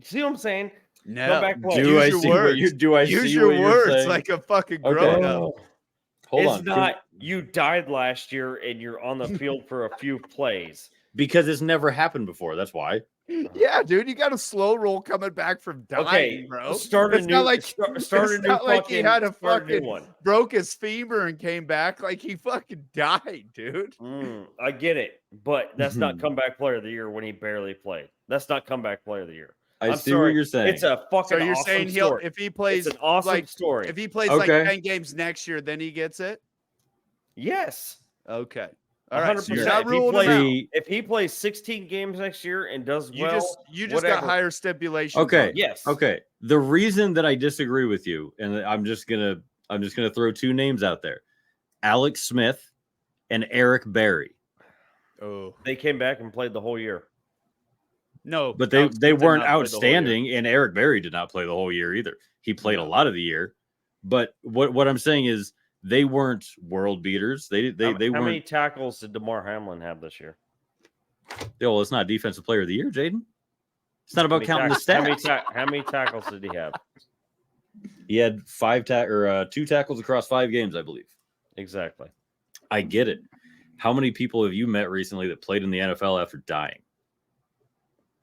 Speaker 2: see what I'm saying?
Speaker 1: No.
Speaker 3: Do I see what
Speaker 1: use your words like a fucking grown up.
Speaker 3: Hold on.
Speaker 2: It's not you died last year and you're on the field for a few plays.
Speaker 3: Because it's never happened before. That's why.
Speaker 1: Yeah, dude, you got a slow roll coming back from dying, bro.
Speaker 2: It's not like
Speaker 1: he had a fucking broke his femur and came back. Like he fucking died, dude.
Speaker 2: I get it, but that's not comeback player of the year when he barely played. That's not comeback player of the year.
Speaker 3: I'm see what you're saying.
Speaker 2: It's a fucking.
Speaker 1: So you're
Speaker 2: awesome
Speaker 1: saying
Speaker 2: story.
Speaker 1: If he plays,
Speaker 2: it's an awesome story.
Speaker 1: If he plays like 10 games next year, then he gets it.
Speaker 2: Yes.
Speaker 1: Okay. All right.
Speaker 2: 100%. If he plays 16 games next year and does
Speaker 1: you just got higher stipulations.
Speaker 3: Okay.
Speaker 2: Yes.
Speaker 3: Okay. The reason that I disagree with you, and I'm just gonna throw 2 names out there: Alex Smith and Eric Berry.
Speaker 2: Oh, they came back and played the whole year.
Speaker 1: No,
Speaker 3: but they weren't outstanding, and Eric Berry did not play the whole year either. He played a lot of the year, but what I'm saying is they weren't world beaters. They weren't.
Speaker 2: How many tackles did DeMar Hamlin have this year?
Speaker 3: Well, it's not defensive player of the year, Jaden. It's not about counting the stats.
Speaker 2: How many tackles did he have?
Speaker 3: He had 2 tackles across 5 games, I believe.
Speaker 2: Exactly.
Speaker 3: I get it. How many people have you met recently that played in the NFL after dying?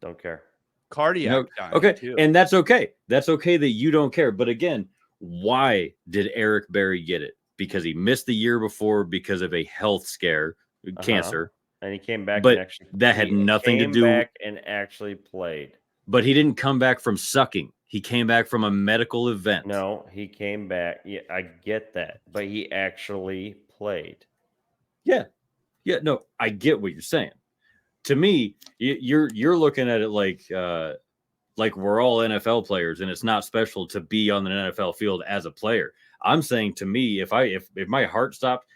Speaker 2: Don't care.
Speaker 1: Cardiac dying.
Speaker 3: Okay,
Speaker 1: too.
Speaker 3: and that's okay. That's okay that you don't care. But again, why did Eric Berry get it? Because he missed the year before because of a health scare, cancer.
Speaker 2: And he came back,
Speaker 3: but
Speaker 2: and actually
Speaker 3: that had nothing to do.
Speaker 2: Back and actually played.
Speaker 3: But he didn't come back from sucking. He came back from a medical event.
Speaker 2: No, he came back. Yeah, I get that, but he actually played.
Speaker 3: Yeah. No, I get what you're saying. To me, you're looking at it like we're all NFL players, and it's not special to be on an NFL field as a player. I'm saying, to me, if my heart stopped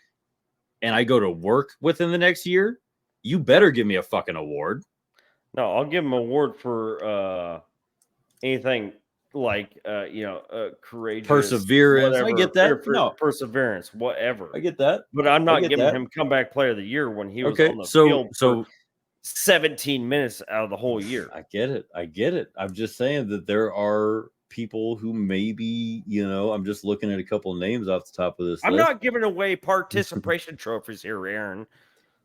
Speaker 3: and I go to work within the next year, you better give me a fucking award.
Speaker 2: No, I'll give him an award for anything like courageous,
Speaker 3: perseverance.
Speaker 2: Whatever,
Speaker 3: I get that.
Speaker 2: No, perseverance, whatever.
Speaker 3: I get that.
Speaker 2: But I'm not giving him comeback player of the year when he was on the field for 17 minutes out of the whole year.
Speaker 3: I get it. I'm just saying that there are people who maybe, I'm just looking at a couple of names off the top of this
Speaker 2: I'm
Speaker 3: list.
Speaker 2: not giving away participation trophies here, Aaron.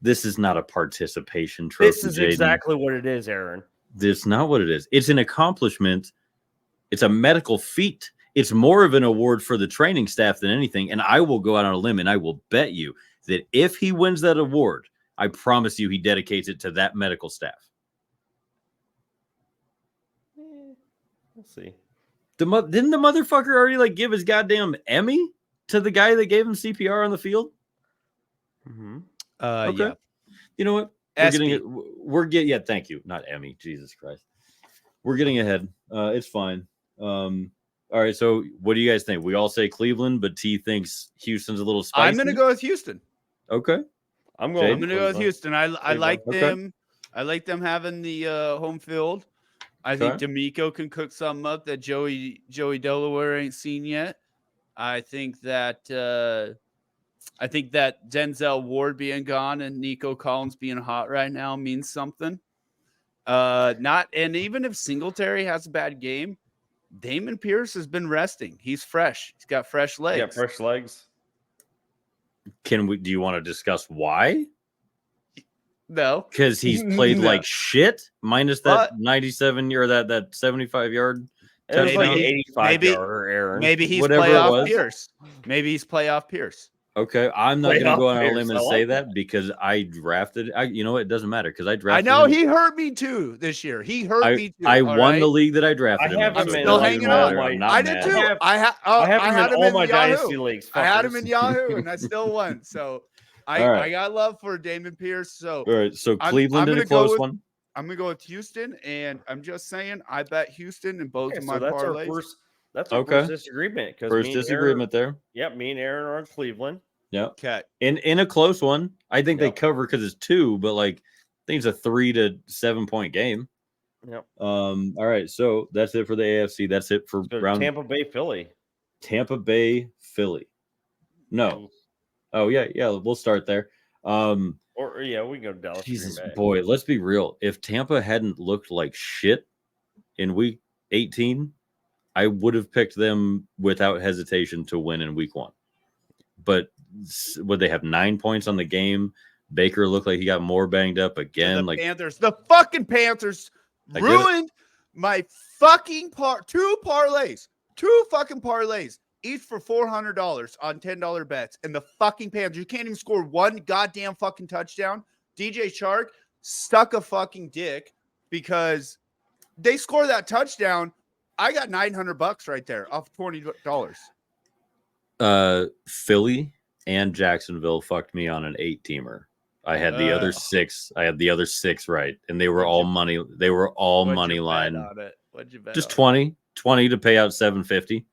Speaker 3: This is not a participation trophy.
Speaker 2: This is exactly what it is, Aaron.
Speaker 3: This is not what it is. It's an accomplishment. It's a medical feat. It's more of an award for the training staff than anything. And I will go out on a limb and I will bet you that if he wins that award, I promise you he dedicates it to that medical staff.
Speaker 2: We'll see.
Speaker 3: Didn't the motherfucker already give his goddamn Emmy to the guy that gave him CPR on the field?
Speaker 2: Mm-hmm.
Speaker 3: Okay. Yeah. You know what? Thank you. Not Emmy. Jesus Christ. We're getting ahead. It's fine. All right. So what do you guys think? We all say Cleveland, but T thinks Houston's a little spicy.
Speaker 1: I'm going to go with Houston.
Speaker 3: Okay.
Speaker 2: I'm going
Speaker 1: to go with Houston. I like them. I like them having the home field. I think D'Amico can cook something up that Joey Delaware ain't seen yet. I think that Denzel Ward being gone and Nico Collins being hot right now means something. And even if Singletary has a bad game, Damon Pierce has been resting. He's fresh. He's got fresh legs.
Speaker 2: Yeah, fresh legs.
Speaker 3: Do you want to discuss why?
Speaker 1: No.
Speaker 3: Because he's played like shit, minus that 97 or that 75-yard.
Speaker 2: Maybe 85-yarder, Aaron.
Speaker 1: Maybe he's playoff Pierce. Maybe he's playoff Pierce.
Speaker 3: Okay, I'm not going to go on a limb and say that because I drafted. It doesn't matter because I drafted.
Speaker 1: I know he hurt me too this year. He hurt me too.
Speaker 3: I won the league that I drafted.
Speaker 1: I'm still hanging on. I did too. I had him in all my dynasty leagues. I had him in Yahoo, and I still won. So I got love for Damon Pierce. So
Speaker 3: all right, so Cleveland in a close one.
Speaker 1: I'm gonna go with Houston, and I'm just saying I bet Houston in both of my parlays.
Speaker 2: That's our first disagreement.
Speaker 3: First disagreement there.
Speaker 2: Yep, me and Aaron are on Cleveland.
Speaker 3: Yeah.
Speaker 1: Okay.
Speaker 3: In a close one, I think they cover because it's 2, but I think it's a 3 to 7 point game.
Speaker 2: Yep.
Speaker 3: All right, so that's it for the AFC. That's it for round.
Speaker 2: Tampa Bay, Philly.
Speaker 3: Tampa Bay, Philly. No. Oh yeah. We'll start there.
Speaker 2: We can go to Dallas.
Speaker 3: Jesus, boy, let's be real. If Tampa hadn't looked like shit in week 18, I would have picked them without hesitation to win in week 1. But would they have 9 points on the game? Baker looked like he got more banged up again.
Speaker 1: The fucking Panthers ruined my fucking two fucking parlays, each for $400 on $10 bets. And the fucking Panthers, you can't even score one goddamn fucking touchdown. DJ Chark stuck a fucking dick because they score that touchdown. I got $900 right there off $20.
Speaker 3: Philly and Jacksonville fucked me on an 8-teamer. I had the other 6. I had the other 6 right, and they were all money. They were all money line.
Speaker 1: What'd you bet?
Speaker 3: Just 20 to pay out $750.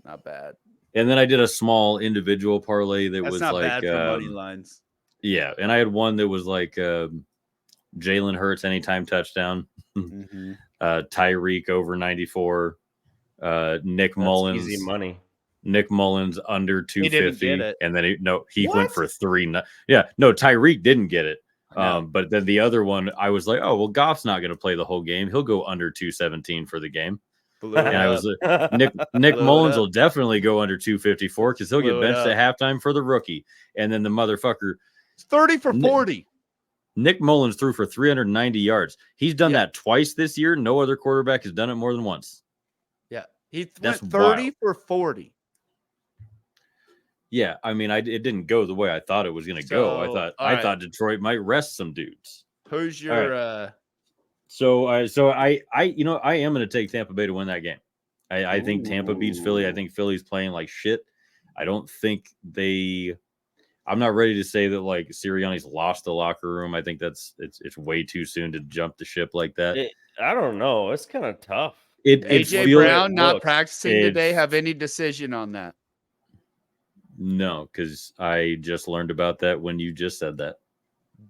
Speaker 1: Not bad.
Speaker 3: And then I did a small individual parlay that was
Speaker 1: not
Speaker 3: like
Speaker 1: bad for money lines.
Speaker 3: Yeah, and I had one that was like Jalen Hurts anytime touchdown, Tyreek over 94, Nick Mullins
Speaker 2: easy money.
Speaker 3: Nick Mullins under 250, and then he went for 3. Tyreek didn't get it. But then the other one, I was like, oh well, Goff's not going to play the whole game. He'll go under 217 for the game. And I was like, Nick Mullins will definitely go under 254 because he'll get benched at halftime for the rookie. And then the motherfucker,
Speaker 1: 30 for 40.
Speaker 3: Nick Mullins threw for 390 yards. He's done that twice this year. No other quarterback has done it more than once.
Speaker 1: Yeah, he went 30 for 40.
Speaker 3: Yeah, I mean, it didn't go the way I thought it was going to go. I thought Detroit might rest some dudes.
Speaker 1: Who's your?
Speaker 3: So I am going to take Tampa Bay to win that game. I think Tampa beats Philly. I think Philly's playing like shit. I don't think I'm not ready to say that like Sirianni's lost the locker room. I think it's way too soon to jump the ship like that.
Speaker 2: I don't know. It's kind of tough.
Speaker 1: AJ Brown not practicing today. Have any decision on that?
Speaker 3: No, because I just learned about that when you just said that.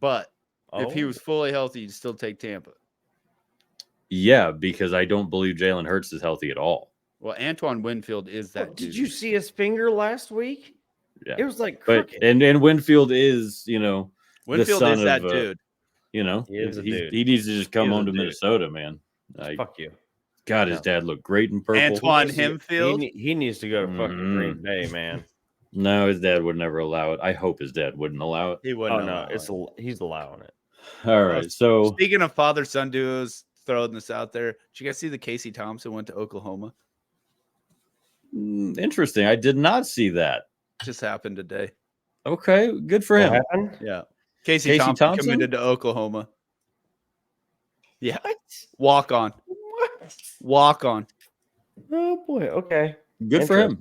Speaker 1: But if he was fully healthy, you'd still take Tampa.
Speaker 3: Yeah, because I don't believe Jalen Hurts is healthy at all.
Speaker 1: Well, Antoine Winfield is that dude.
Speaker 2: Did you see his finger last week?
Speaker 3: Yeah.
Speaker 2: It was like crooked.
Speaker 3: And Winfield is,
Speaker 1: Winfield is that dude.
Speaker 3: He needs to just come home to Minnesota, man.
Speaker 2: Fuck you.
Speaker 3: God, his dad looked great in purple.
Speaker 1: Antoine Hempfield.
Speaker 2: He needs to go to fucking Green Bay, man.
Speaker 3: No, his dad would never allow it. I hope his dad wouldn't allow it.
Speaker 1: He wouldn't.
Speaker 2: Oh no, he's allowing it.
Speaker 3: All right. So
Speaker 1: speaking of father-son duos, throwing this out there. Did you guys see that Casey Thompson went to Oklahoma?
Speaker 3: Interesting. I did not see that.
Speaker 1: Just happened today.
Speaker 3: Okay, good for him.
Speaker 1: Yeah. Casey Thompson committed to Oklahoma. Yeah.
Speaker 2: What?
Speaker 1: Walk on.
Speaker 2: What?
Speaker 1: Walk on.
Speaker 2: Oh boy. Okay.
Speaker 3: Good for him.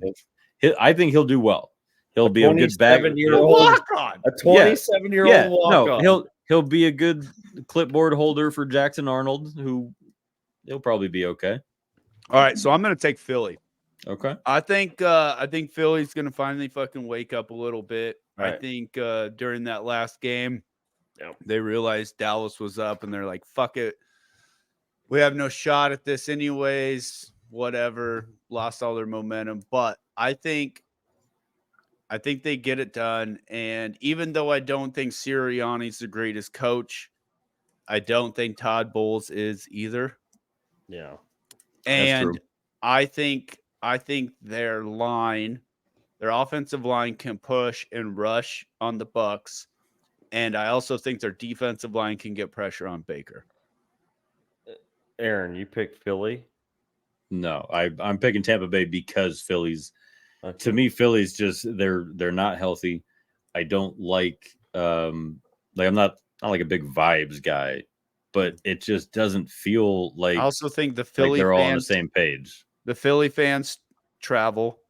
Speaker 3: I think he'll do well. He'll be a good
Speaker 2: back.
Speaker 1: Walk on.
Speaker 2: A 27-year-old walk on.
Speaker 3: He'll be a good clipboard holder for Jackson Arnold, who he'll probably be okay.
Speaker 1: All right, so I'm going to take Philly.
Speaker 3: Okay.
Speaker 1: I think Philly's going to finally fucking wake up a little bit. Right. I think during that last game, they realized Dallas was up, and they're like, fuck it. We have no shot at this anyways. Whatever. Lost all their momentum. But I think they get it done. And even though I don't think Sirianni's the greatest coach, I don't think Todd Bowles is either.
Speaker 2: Yeah.
Speaker 1: And I think their offensive line can push and rush on the Bucs. And I also think their defensive line can get pressure on Baker.
Speaker 2: Aaron, you pick Philly?
Speaker 3: No, I'm picking Tampa Bay because Philly's to me, Philly's just they're not healthy. I don't like I'm not like a big vibes guy, but it just doesn't feel like
Speaker 1: I also think the Philly
Speaker 3: they're
Speaker 1: fans,
Speaker 3: all on the same page.
Speaker 1: The Philly fans travel,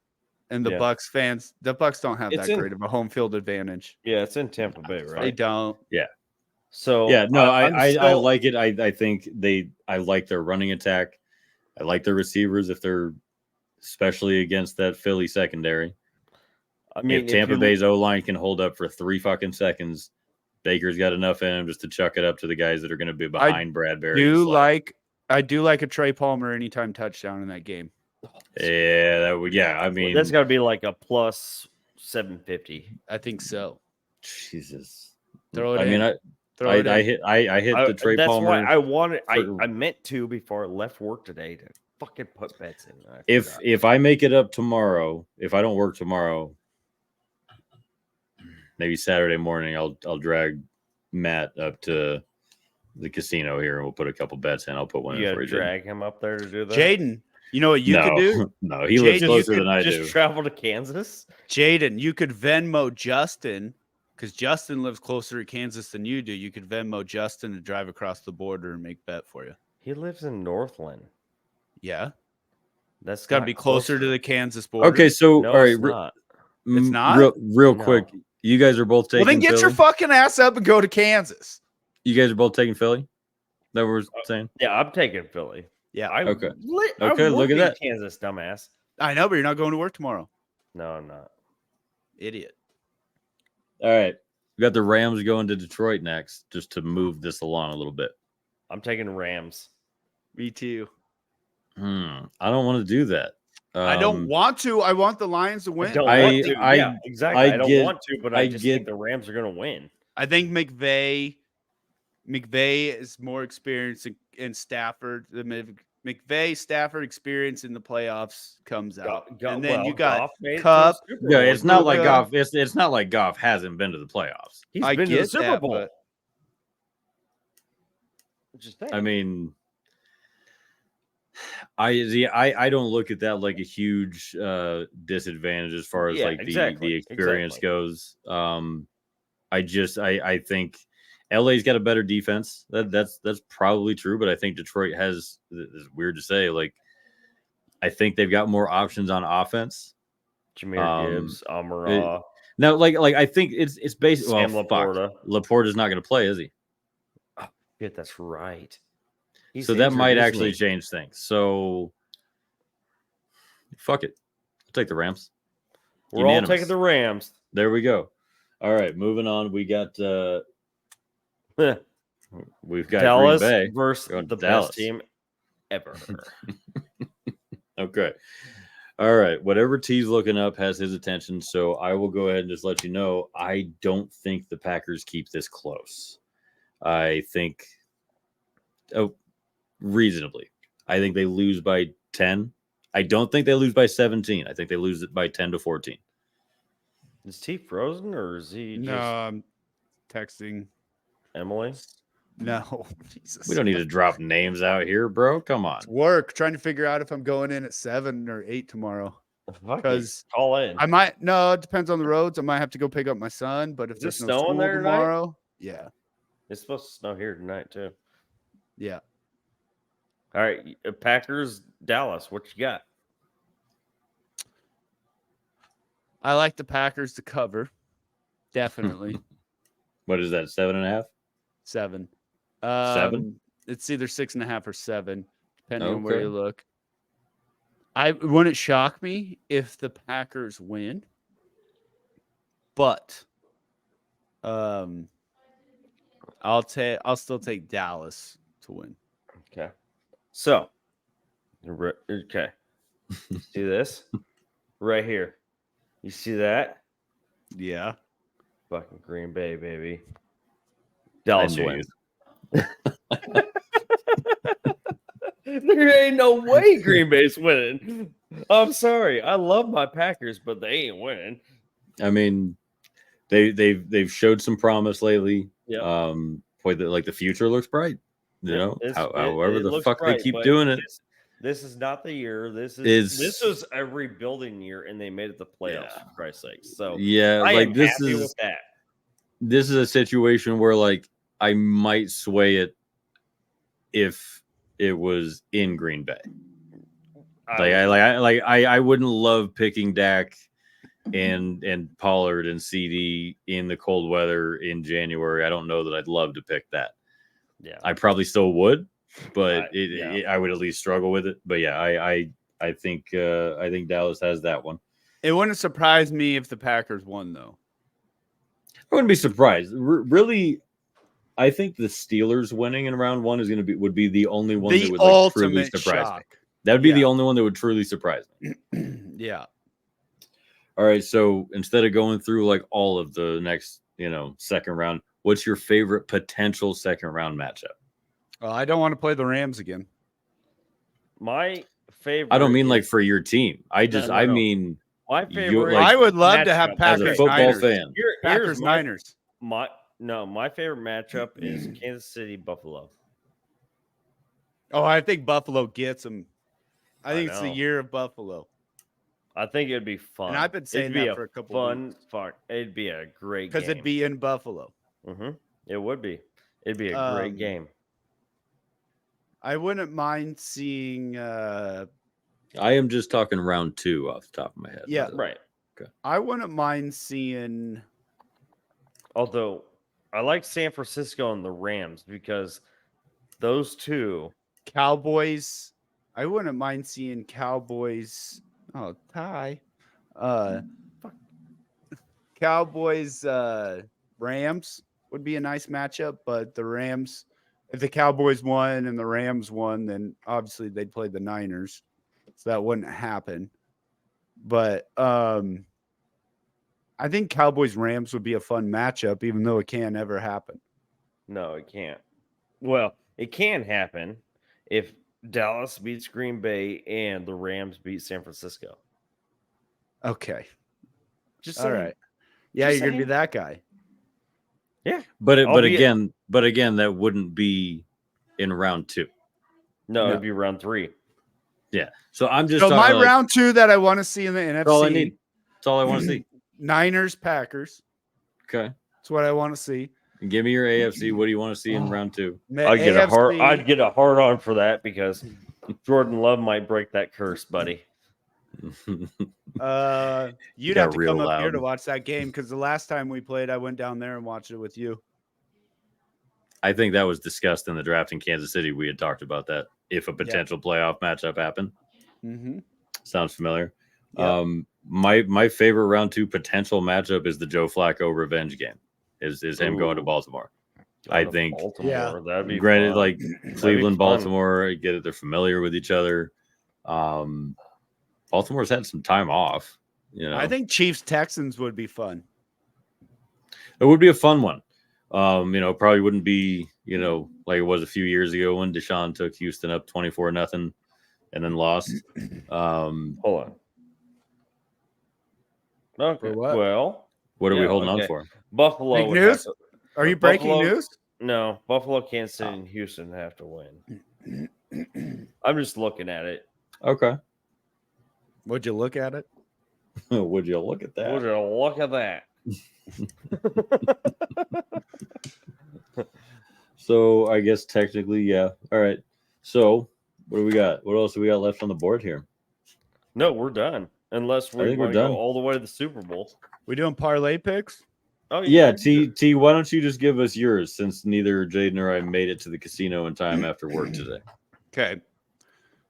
Speaker 1: and the Bucs don't have that great of a home field advantage.
Speaker 2: Yeah, it's in Tampa Bay, right?
Speaker 1: They don't.
Speaker 3: Yeah.
Speaker 2: So
Speaker 3: I like it. I think I like their running attack. I like their receivers if they're especially against that Philly secondary. I mean, if Tampa Bay's O-line can hold up for 3 fucking seconds, Baker's got enough in him just to chuck it up to the guys that are going to be behind Bradbury.
Speaker 1: I do like a Trey Palmer anytime touchdown in that game.
Speaker 3: Yeah, I mean,
Speaker 2: that's got to be like a plus 750.
Speaker 1: I think so.
Speaker 3: Jesus.
Speaker 1: Throw it
Speaker 3: in. I hit the Trey Palmer.
Speaker 2: That's why I meant to before I left work today to fucking put bets in.
Speaker 3: If I make it up tomorrow, if I don't work tomorrow, maybe Saturday morning, I'll drag Matt up to the casino here and we'll put a couple bets in. I'll put one in for you.
Speaker 2: Drag him up there to do that.
Speaker 1: Jaden, you know what you could do?
Speaker 3: No, he lives closer than I do.
Speaker 2: Just travel to Kansas.
Speaker 1: Jaden, you could Venmo Justin. Because Justin lives closer to Kansas than you do. You could Venmo Justin to drive across the border and make bet for you.
Speaker 2: He lives in Northland.
Speaker 1: Yeah.
Speaker 2: That's
Speaker 1: got to be closer to the Kansas border.
Speaker 3: Okay, so
Speaker 2: no,
Speaker 3: all right.
Speaker 1: It's not?
Speaker 3: Real quick. You guys are both taking
Speaker 1: Well, then get
Speaker 3: Philly?
Speaker 1: your fucking ass up and go to Kansas.
Speaker 3: You guys are both taking Philly? That we're saying?
Speaker 2: Yeah, I'm taking Philly. Yeah.
Speaker 3: Okay.
Speaker 2: Okay,
Speaker 3: look at that.
Speaker 2: Kansas, dumbass.
Speaker 1: I know, but you're not going to work tomorrow.
Speaker 2: No, I'm not.
Speaker 1: Idiot.
Speaker 3: All right. We got the Rams going to Detroit next, just to move this along a little bit.
Speaker 2: I'm taking Rams.
Speaker 1: Me too.
Speaker 3: I don't want to do that.
Speaker 1: I don't want to. I want the Lions to win.
Speaker 2: Yeah, exactly. I don't want to, but I just think the Rams are going to win.
Speaker 1: I think McVay is more experienced in Stafford. The Stafford experience in the playoffs comes out, and then you got Cup.
Speaker 3: Yeah, it's not like Goff. It's not like Goff hasn't been to the playoffs.
Speaker 2: He's been to the Super Bowl.
Speaker 3: I mean, I don't look at that like a huge disadvantage as far as the experience goes. I think LA's got a better defense. That's probably true, but I think Detroit has. It's weird to say. Like, I think they've got more options on offense.
Speaker 2: Jahmyr Gibbs, Amara.
Speaker 3: No, I think it's basically
Speaker 2: Sam Laporta.
Speaker 3: Laporta's not going to play, is he?
Speaker 2: Oh, yeah, that's right.
Speaker 3: So that might actually change things. So, fuck it. I'll take the Rams.
Speaker 2: We're all taking the Rams.
Speaker 3: There we go. All right, moving on. We got we've got
Speaker 2: Dallas
Speaker 3: Green Bay
Speaker 2: versus the best team ever.
Speaker 3: Okay. All right. Whatever T's looking up has his attention, so I will go ahead and just let you know I don't think the Packers keep this close. I think reasonably. I think they lose by 10. I don't think they lose by 17. I think they lose it by 10 to 14.
Speaker 2: Is T frozen or is he just...
Speaker 1: No, I'm texting
Speaker 2: Emily?
Speaker 1: No. Jesus.
Speaker 3: We don't need to drop names out here, bro. Come on.
Speaker 1: It's work. Trying to figure out if I'm going in at 7 or 8 tomorrow. Because
Speaker 2: call in.
Speaker 1: I might. No, it depends on the roads. I might have to go pick up my son. But if there's no school there tomorrow, yeah.
Speaker 2: It's supposed to snow here tonight too.
Speaker 1: Yeah.
Speaker 2: All right, Packers, Dallas. What you got?
Speaker 1: I like the Packers to cover. Definitely.
Speaker 3: What is that? 7.5?
Speaker 1: 7.
Speaker 3: 7?
Speaker 1: It's either 6.5 or 7, depending on where you look. Wouldn't shock me if the Packers win, but I'll still take Dallas to win.
Speaker 2: Okay. So, okay. See this right here. You see that?
Speaker 1: Yeah.
Speaker 2: Fucking Green Bay, baby. Dallas wins. There ain't no way Green Bay's winning. I'm sorry. I love my Packers, but they ain't winning.
Speaker 3: I mean, they've showed some promise lately.
Speaker 2: Yeah.
Speaker 3: The future looks bright. You know, however the fuck
Speaker 2: bright,
Speaker 3: they keep doing it.
Speaker 2: This is not the year. This was a rebuilding year, and they made it the playoffs. For Christ's sake. So
Speaker 3: yeah,
Speaker 2: I am happy with that.
Speaker 3: This is a situation where I might sway it if it was in Green Bay. I wouldn't love picking Dak and Pollard and CD in the cold weather in January. I don't know that I'd love to pick that.
Speaker 2: Yeah,
Speaker 3: I probably still would, but I would at least struggle with it. But yeah, I think Dallas has that one.
Speaker 1: It wouldn't surprise me if the Packers won, though.
Speaker 3: I wouldn't be surprised. Really, I think the Steelers winning in round 1 would be the only one that would truly surprise me. That would be the only one that would truly surprise me.
Speaker 1: Yeah.
Speaker 3: All right. So instead of going through all of the next, second round, what's your favorite potential second round matchup?
Speaker 1: Well, I don't want to play the Rams again.
Speaker 2: My favorite.
Speaker 3: I don't mean for your team. I mean
Speaker 2: my favorite.
Speaker 1: I would love to have Packers
Speaker 3: as a football
Speaker 1: Niners.
Speaker 3: fan.
Speaker 1: Packers Niners.
Speaker 2: My favorite matchup is Kansas City Buffalo.
Speaker 1: Oh, I think Buffalo gets them. I think it's the year of Buffalo.
Speaker 2: I think it'd be fun.
Speaker 1: And I've been saying that for a couple of weeks.
Speaker 2: It'd be a great game.
Speaker 1: Because it'd be in Buffalo.
Speaker 2: Mm-hmm. It would be. It'd be a great game.
Speaker 1: I wouldn't mind seeing...
Speaker 3: I am just talking round 2 off the top of my head.
Speaker 2: Yeah, right.
Speaker 3: Okay.
Speaker 1: I wouldn't mind seeing...
Speaker 2: Although, I like San Francisco and the Rams because those two...
Speaker 1: Cowboys... I wouldn't mind seeing Cowboys... Oh, tie. Cowboys, Rams would be a nice matchup, but the Rams, if the Cowboys won and the Rams won, then obviously they'd play the Niners. So that wouldn't happen. But I think Cowboys Rams would be a fun matchup, even though it can't ever happen.
Speaker 2: No, it can't. Well, it can happen if Dallas beats Green Bay and the Rams beat San Francisco.
Speaker 1: Okay.
Speaker 2: Just
Speaker 1: all
Speaker 2: saying.
Speaker 1: right. Yeah,
Speaker 2: Just
Speaker 1: you're gonna be
Speaker 2: saying.
Speaker 1: that guy.
Speaker 2: Yeah.
Speaker 3: But again, that wouldn't be in round 2.
Speaker 2: No, it'd be round 3.
Speaker 3: Yeah. So I'm just
Speaker 1: so my
Speaker 3: like,
Speaker 1: round 2 that I want to see in the NFC.
Speaker 3: That's all I need. That's all I want to see.
Speaker 1: Niners, Packers.
Speaker 3: Okay.
Speaker 1: That's what I want to see.
Speaker 3: And give me your AFC. What do you want to see in round 2?
Speaker 2: I'd get a hard on for that because Jordan Love might break that curse, buddy.
Speaker 1: You'd have to come up here to watch that game because the last time we played, I went down there and watched it with you.
Speaker 3: I think that was discussed in the draft in Kansas City. We had talked about that if a potential playoff matchup happened.
Speaker 1: Mm-hmm.
Speaker 3: Sounds familiar.
Speaker 1: Yep.
Speaker 3: My favorite round 2 potential matchup is the Joe Flacco revenge game. Is him going to Baltimore? I think.
Speaker 2: Baltimore, that'd be
Speaker 3: granted,
Speaker 2: fun.
Speaker 3: like Cleveland, Baltimore, I get it. They're familiar with each other. Baltimore's had some time off. You know,
Speaker 1: I think Chiefs Texans would be fun.
Speaker 3: It would be a fun one. Probably wouldn't be, like it was a few years ago when Deshaun took Houston up 24-0 and then lost.
Speaker 2: Hold on. Okay.
Speaker 1: For what?
Speaker 2: Well,
Speaker 3: what are we holding on for?
Speaker 2: Buffalo.
Speaker 1: Big news? Are you breaking news?
Speaker 2: No, Buffalo, Kansas City, and Houston have to win. I'm just looking at it.
Speaker 3: Okay.
Speaker 1: Would you look at it?
Speaker 3: Would you look at that?
Speaker 2: Would you look at that?
Speaker 3: So I guess technically, yeah. All right. So what do we got? What else do we got left on the board here?
Speaker 2: No, we're done. Unless we're done. Go all the way to the Super Bowl.
Speaker 1: We doing parlay picks?
Speaker 2: Oh
Speaker 3: yeah. T. Why don't you just give us yours since neither Jaden or I made it to the casino in time after work today?
Speaker 1: Okay.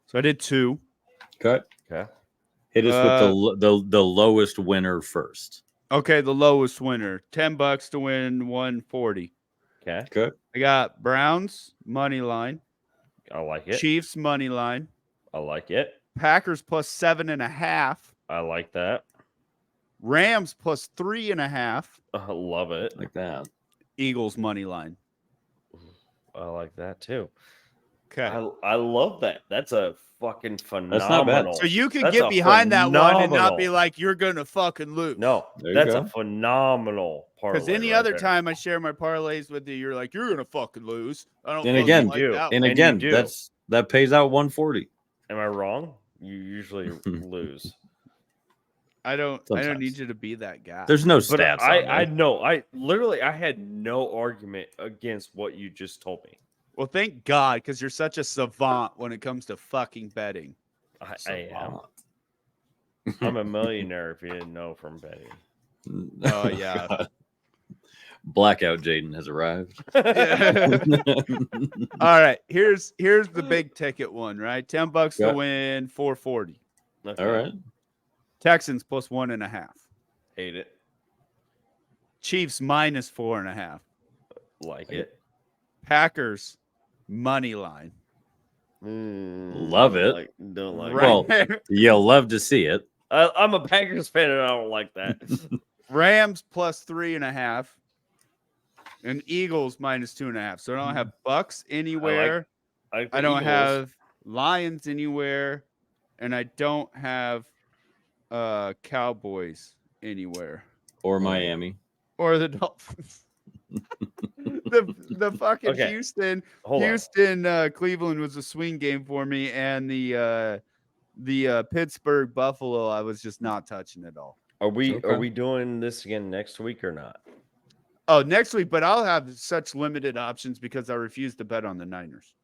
Speaker 1: So I did 2.
Speaker 3: Okay. Hit us with the lowest winner first.
Speaker 1: Okay, the lowest winner. $10 to win 140.
Speaker 2: Okay.
Speaker 1: I got Browns money line.
Speaker 2: I like it.
Speaker 1: Chiefs money line.
Speaker 2: I like it.
Speaker 1: Packers plus 7.5.
Speaker 2: I like that.
Speaker 1: Rams plus 3.5.
Speaker 2: I love it.
Speaker 3: Like that.
Speaker 1: Eagles money line.
Speaker 2: I like that too.
Speaker 1: Okay.
Speaker 2: I love that. That's a fucking phenomenal.
Speaker 3: That's not bad.
Speaker 1: So you could get behind that one and not be like, you're going to fucking lose.
Speaker 2: No, that's a phenomenal parlay.
Speaker 1: Because any other time I share my parlays with you, you're like, you're going to fucking lose. I don't
Speaker 3: and again, that pays out 140.
Speaker 2: Am I wrong? You usually lose.
Speaker 1: I don't need you to be that guy.
Speaker 3: There's no stats.
Speaker 2: I know. I had no argument against what you just told me.
Speaker 1: Well, thank God, because you're such a savant when it comes to fucking betting.
Speaker 2: I am. I'm a millionaire if you didn't know from betting.
Speaker 1: Oh, yeah.
Speaker 3: God. Blackout Jaden has arrived.
Speaker 1: All right. Here's the big ticket one, right? $10 to win 440.
Speaker 2: Okay.
Speaker 3: All right.
Speaker 1: Texans plus 1.5.
Speaker 2: Hate it.
Speaker 1: Chiefs minus 4.5.
Speaker 2: Like it.
Speaker 1: Packers money line.
Speaker 3: Love it.
Speaker 2: Don't like
Speaker 3: well, you'll love to see it.
Speaker 2: I'm a Packers fan and I don't like that.
Speaker 1: Rams plus 3.5. And Eagles minus 2.5. So I don't have Bucks anywhere. I don't have Lions anywhere. And I don't have Cowboys anywhere.
Speaker 3: Or Miami.
Speaker 1: Or the Dolphins. the fucking Houston Cleveland was a swing game for me, and the Pittsburgh Buffalo I was just not touching at all.
Speaker 2: Are we doing this again next week or not?
Speaker 1: Oh, next week, but I'll have such limited options because I refuse to bet on the Niners.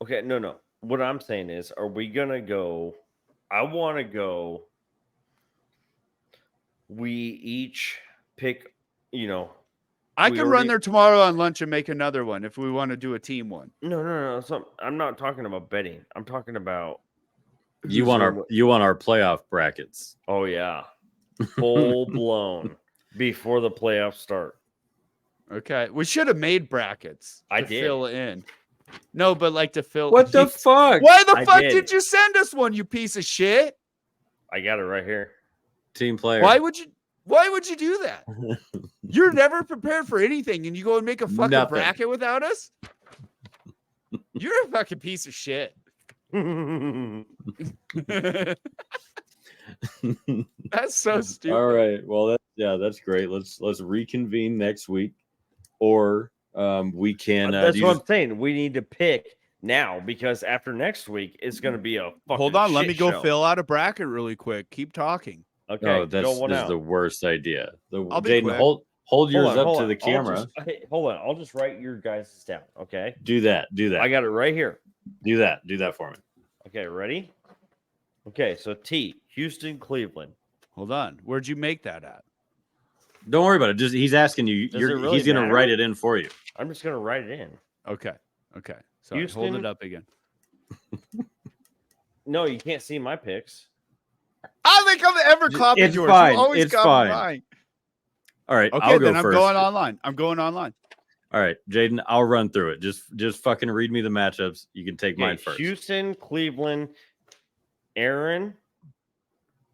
Speaker 2: Okay, no. What I'm saying is, are we gonna go? I want to go. We each pick,
Speaker 1: I can run there tomorrow on lunch and make another one if we want to do a team one.
Speaker 2: No. I'm not talking about betting. I'm talking about
Speaker 3: you want our playoff brackets.
Speaker 2: Oh yeah, full blown before the playoffs start.
Speaker 1: Okay, we should have made brackets.
Speaker 2: I did
Speaker 1: fill in. No, but like to fill.
Speaker 3: What the fuck?
Speaker 1: Why the fuck did you send us one? You piece of shit.
Speaker 2: I got it right here.
Speaker 3: Team player.
Speaker 1: Why would you do that? You're never prepared for anything, and you go and make a fucking bracket without us? You're a fucking piece of shit. That's so stupid.
Speaker 3: All right. Well, that's great. Let's reconvene next week, or we can.
Speaker 2: That's what I'm saying. We need to pick now because after next week, it's going to be a fucking
Speaker 1: Hold on. Let me go
Speaker 2: show.
Speaker 1: fill out a bracket really quick. Keep talking.
Speaker 2: Okay.
Speaker 3: Oh, this is the worst idea. Jaden, hold yours up to the camera.
Speaker 2: Hold on. I'll just write your guys down. Okay.
Speaker 3: Do that.
Speaker 2: I got it right here.
Speaker 3: Do that for me.
Speaker 2: Okay. Ready? Okay. So T, Houston, Cleveland.
Speaker 1: Hold on. Where'd you make that at?
Speaker 3: Don't worry about it. Just he's asking you. He's going to write it in for you.
Speaker 2: I'm just going to write it in.
Speaker 1: Okay. So hold it up again.
Speaker 2: No, you can't see my picks.
Speaker 1: I think I'm ever copying yours.
Speaker 3: Fine.
Speaker 1: You always copy mine.
Speaker 3: All right.
Speaker 1: Okay,
Speaker 3: I'll go
Speaker 1: then
Speaker 3: first.
Speaker 1: I'm going online.
Speaker 3: All right, Jaden, I'll run through it. Just fucking read me the matchups. You can take mine first.
Speaker 2: Houston, Cleveland, Aaron,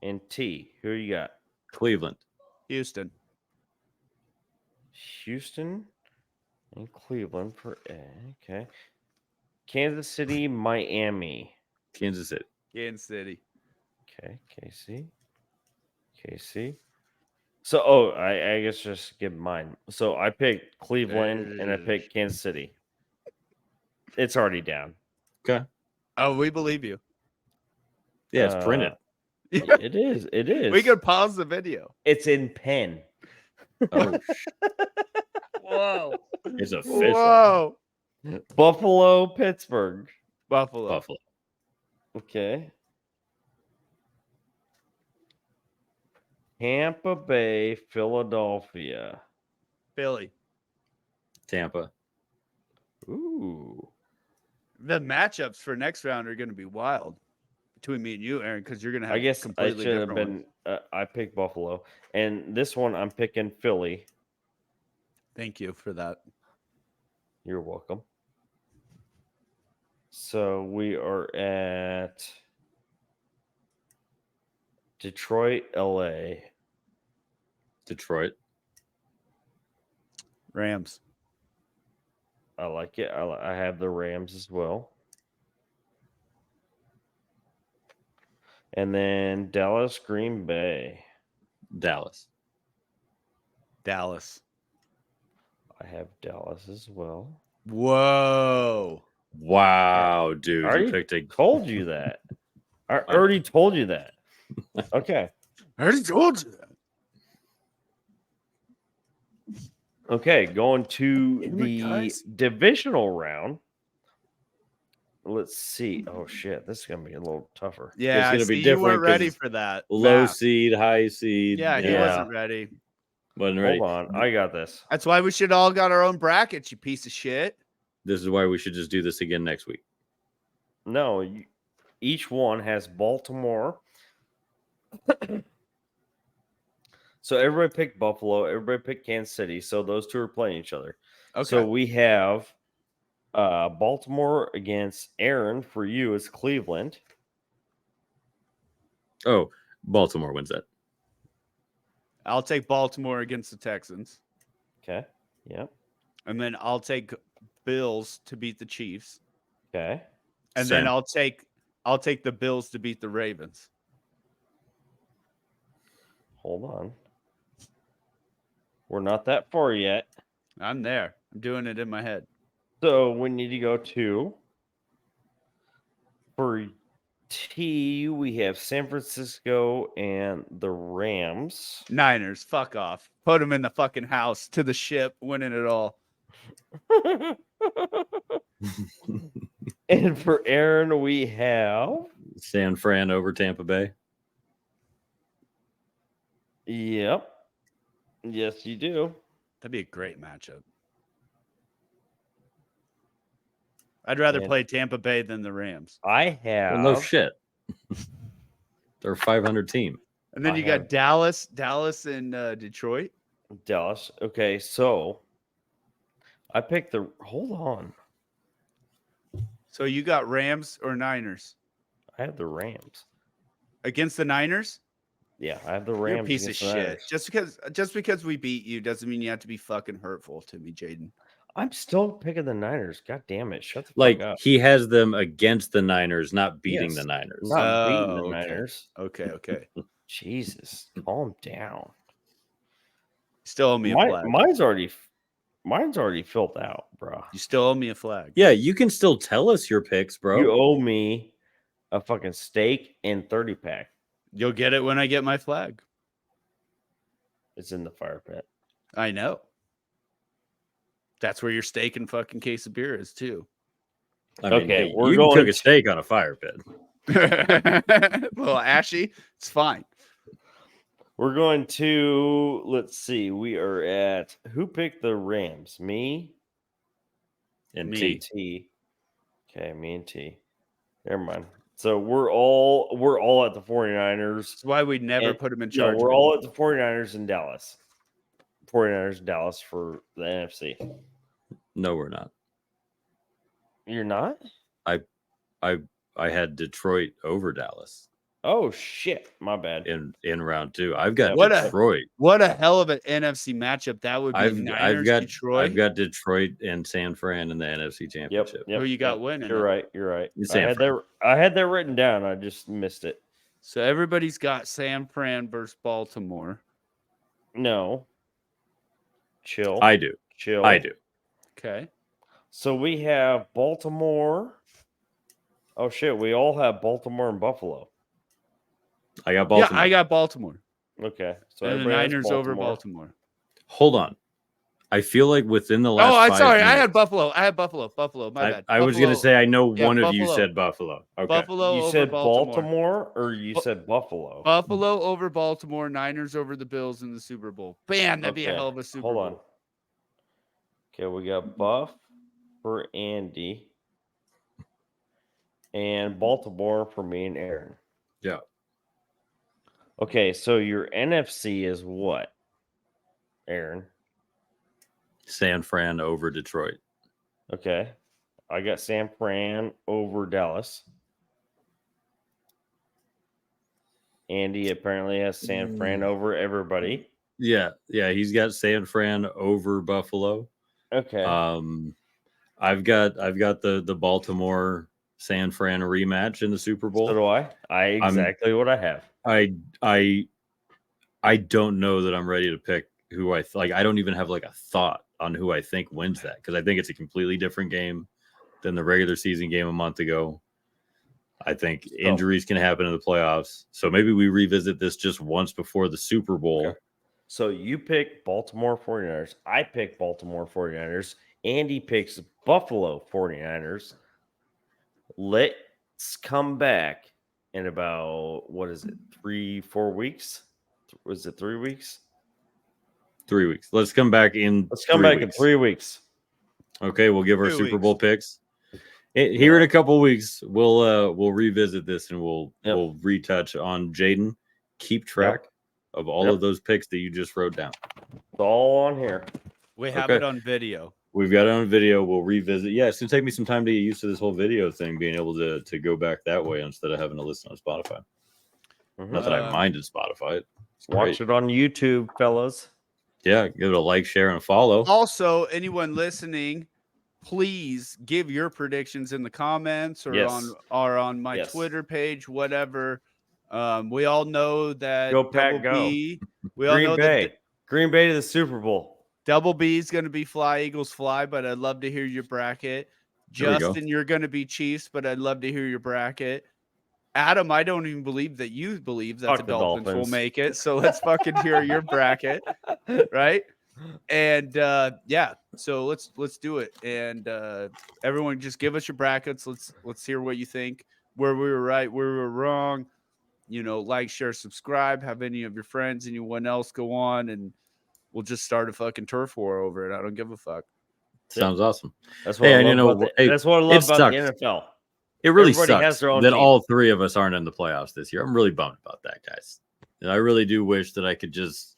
Speaker 2: and T. Who you got?
Speaker 3: Cleveland.
Speaker 1: Houston
Speaker 2: and Cleveland for A. Okay. Kansas City, Miami.
Speaker 3: Kansas City.
Speaker 2: Okay. KC. So, I guess just give mine. So I picked Cleveland and I picked Kansas City. It's already down.
Speaker 3: Okay.
Speaker 1: Oh, we believe you.
Speaker 3: Yeah, it's printed.
Speaker 2: It is.
Speaker 1: We could pause the video.
Speaker 2: It's in pen.
Speaker 3: Oh,
Speaker 1: whoa.
Speaker 3: It's official.
Speaker 1: Whoa.
Speaker 2: Buffalo, Pittsburgh.
Speaker 1: Buffalo.
Speaker 2: Okay. Tampa Bay, Philadelphia.
Speaker 1: Philly.
Speaker 3: Tampa.
Speaker 2: Ooh.
Speaker 1: The matchups for next round are going to be wild between me and you, Aaron, because you're going to have.
Speaker 2: I guess
Speaker 1: completely
Speaker 2: I should have
Speaker 1: different
Speaker 2: been. I picked Buffalo, and this one I'm picking Philly.
Speaker 1: Thank you for that.
Speaker 2: You're welcome. So we are at Detroit, LA.
Speaker 3: Detroit.
Speaker 1: Rams.
Speaker 2: I like it. I have the Rams as well. And then Dallas, Green Bay.
Speaker 3: Dallas.
Speaker 2: I have Dallas as well.
Speaker 1: Whoa.
Speaker 3: Wow, dude.
Speaker 2: I told you that. I already told you that. Okay.
Speaker 1: I already told you that.
Speaker 2: Okay, going to the divisional round. Let's see. Oh shit, this is gonna be a little tougher.
Speaker 1: Yeah,
Speaker 3: it's gonna be different.
Speaker 1: You weren't ready for that.
Speaker 3: Low seed, high seed.
Speaker 1: Yeah, he wasn't ready.
Speaker 3: Wasn't ready.
Speaker 2: Hold on, I got this.
Speaker 1: That's why we should all got our own brackets, you piece of shit.
Speaker 3: This is why we should just do this again next week.
Speaker 2: No, each one has Baltimore. So everybody picked Buffalo. Everybody picked Kansas City. So those two are playing each other. Okay. So we have Baltimore against Aaron. For you, is Cleveland.
Speaker 3: Oh, Baltimore wins that.
Speaker 1: I'll take Baltimore against the Texans.
Speaker 2: Okay. Yeah.
Speaker 1: And then I'll take Bills to beat the Chiefs.
Speaker 2: Okay.
Speaker 1: And then I'll take the Bills to beat the Ravens.
Speaker 2: Hold on. We're not that far yet.
Speaker 1: I'm there. I'm doing it in my head.
Speaker 2: So we need to go to, for T, we have San Francisco and the Rams.
Speaker 1: Niners, fuck off. Put them in the fucking house to the ship, winning it all.
Speaker 2: And for Aaron, we have
Speaker 3: San Fran over Tampa Bay.
Speaker 2: Yep. Yes, you do.
Speaker 1: That'd be a great matchup. I'd rather play Tampa Bay than the Rams.
Speaker 2: I have.
Speaker 3: Well, no shit. They're a 500 team.
Speaker 1: And then you got Dallas and Detroit.
Speaker 2: Dallas. Okay, so I picked the. Hold on.
Speaker 1: So you got Rams or Niners?
Speaker 2: I have the Rams
Speaker 1: against the Niners.
Speaker 2: Yeah, I have the Rams.
Speaker 1: You're a piece of shit. Just because we beat you doesn't mean you have to be fucking hurtful to me, Jaden.
Speaker 2: I'm still picking the Niners. God damn it! Shut the fuck up.
Speaker 3: He has them against the Niners, not beating the Niners.
Speaker 2: Not beating the Niners.
Speaker 1: Okay.
Speaker 2: Jesus, calm down.
Speaker 1: Still owe me a flag.
Speaker 2: Mine's already filled out, bro.
Speaker 1: You still owe me a flag.
Speaker 3: Yeah, you can still tell us your picks, bro.
Speaker 2: You owe me a fucking steak and 30-pack.
Speaker 1: You'll get it when I get my flag.
Speaker 2: It's in the fire pit.
Speaker 1: I know. That's where your steak and fucking case of beer is too.
Speaker 3: I mean, okay, you can cook a steak on a fire
Speaker 1: pit. Well, ashy, it's fine.
Speaker 2: We're going to, let's see, we are at, who picked the Rams? Me?
Speaker 3: And
Speaker 2: T. Okay, me and T. Never mind. So we're all at the 49ers.
Speaker 1: That's why we never put them in charge.
Speaker 2: We're all at the 49ers in Dallas. 49ers in Dallas for the NFC.
Speaker 3: No, we're not.
Speaker 2: You're not?
Speaker 3: I had Detroit over Dallas.
Speaker 2: Oh shit, my bad.
Speaker 3: In round 2, I've got Detroit.
Speaker 1: What a hell of an NFC matchup that would be. Detroit.
Speaker 3: I've got Detroit and San Fran in the NFC Championship.
Speaker 2: Yep,
Speaker 1: who you got winning?
Speaker 2: You're right. I had that written down. I just missed it.
Speaker 1: So everybody's got San Fran versus Baltimore.
Speaker 2: No. Chill.
Speaker 3: I do.
Speaker 1: Okay.
Speaker 2: So we have Baltimore. Oh shit, we all have Baltimore and Buffalo.
Speaker 3: I got Baltimore.
Speaker 1: Yeah, I got Baltimore.
Speaker 2: Okay. So
Speaker 1: and the Niners over Baltimore.
Speaker 3: Hold on. I feel like within the last.
Speaker 1: Oh, I'm sorry. I had Buffalo. Buffalo. My bad.
Speaker 3: I was going to say, I know one of you said Buffalo. Okay.
Speaker 1: Buffalo.
Speaker 2: You
Speaker 1: over
Speaker 2: said
Speaker 1: Baltimore,
Speaker 2: or you said Buffalo?
Speaker 1: Buffalo over Baltimore. Niners over the Bills in the Super Bowl. Bam! That'd be a hell of a Super Bowl.
Speaker 2: Hold on. Okay, we got Buff for Andy and Baltimore for me and Aaron.
Speaker 3: Yeah.
Speaker 2: Okay, so your NFC is what, Aaron?
Speaker 3: San Fran over Detroit.
Speaker 2: Okay. I got San Fran over Dallas. Andy apparently has San Fran over everybody.
Speaker 3: Yeah, he's got San Fran over Buffalo.
Speaker 2: Okay.
Speaker 3: I've got the Baltimore San Fran rematch in the Super Bowl.
Speaker 2: So do I. Exactly what I have.
Speaker 3: I don't know that I'm ready to pick who I like. I don't even have like a thought on who I think wins that, because I think it's a completely different game than the regular season game a month ago. I think injuries can happen in the playoffs, so maybe we revisit this just once before the Super Bowl.
Speaker 2: Okay. So you pick Baltimore 49ers. I pick Baltimore 49ers. Andy picks Buffalo 49ers. Let's come back in about, 3-4 weeks? Was it 3 weeks?
Speaker 3: 3 weeks. Let's come back in
Speaker 2: 3 weeks.
Speaker 3: Okay, we'll give our Super Bowl picks. Here in a couple of weeks, we'll revisit this and we'll retouch on Jaden. Keep track of all of those picks that you just wrote down.
Speaker 2: It's all on here.
Speaker 1: We have it on video.
Speaker 3: We've got it on video. We'll revisit. Yeah, it's gonna take me some time to get used to this whole video thing, being able to go back that way instead of having to listen on Spotify. Not that I minded Spotify.
Speaker 2: Watch it on YouTube, fellas.
Speaker 3: Yeah, give it a like, share, and a follow.
Speaker 1: Also, anyone listening, please give your predictions in the comments or on my Twitter page, whatever. We all know that
Speaker 2: Go Pack, go.
Speaker 1: We all know that
Speaker 2: Green Bay to the Super Bowl.
Speaker 1: Double B is going to be Fly Eagles Fly, but I'd love to hear your bracket. Justin, you're going to be Chiefs, but I'd love to hear your bracket. Adam, I don't even believe that you believe that the Dolphins will make it. So let's fucking hear your bracket, right? And so let's do it. And everyone, just give us your brackets. Let's hear what you think. Where we were right, where we were wrong. Like, share, subscribe. Have any of your friends, anyone else go on, and we'll just start a fucking turf war over it. I don't give a fuck.
Speaker 3: Sounds awesome.
Speaker 2: That's what I love that's what I love about the NFL.
Speaker 3: It really sucks that all three of us aren't in the playoffs this year. I'm really bummed about that, guys. And I really do wish that I could just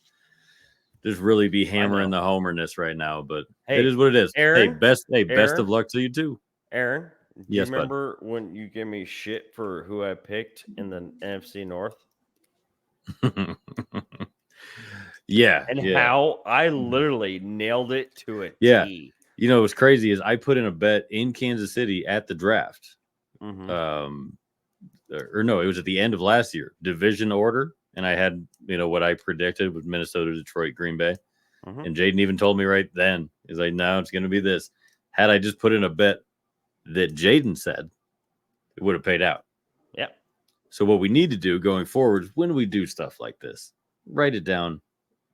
Speaker 3: really be hammering the homerness right now. But it is what it is.
Speaker 2: Aaron,
Speaker 3: best of luck to you too.
Speaker 2: Aaron, do you remember when you gave me shit for who I picked in the NFC North?
Speaker 3: Yeah.
Speaker 2: And how I literally nailed it to a T.
Speaker 3: You know, what's crazy is I put in a bet in Kansas City at the draft.
Speaker 2: Mm-hmm.
Speaker 3: Or no, it was at the end of last year, division order. And I had, you know, what I predicted with Minnesota, Detroit, Green Bay. Mm-hmm. And Jaden even told me right then, he's like, no, it's going to be this. Had I just put in a bet that Jaden said, it would have paid out.
Speaker 2: Yeah.
Speaker 3: So what we need to do going forward, when we do stuff like this, write it down.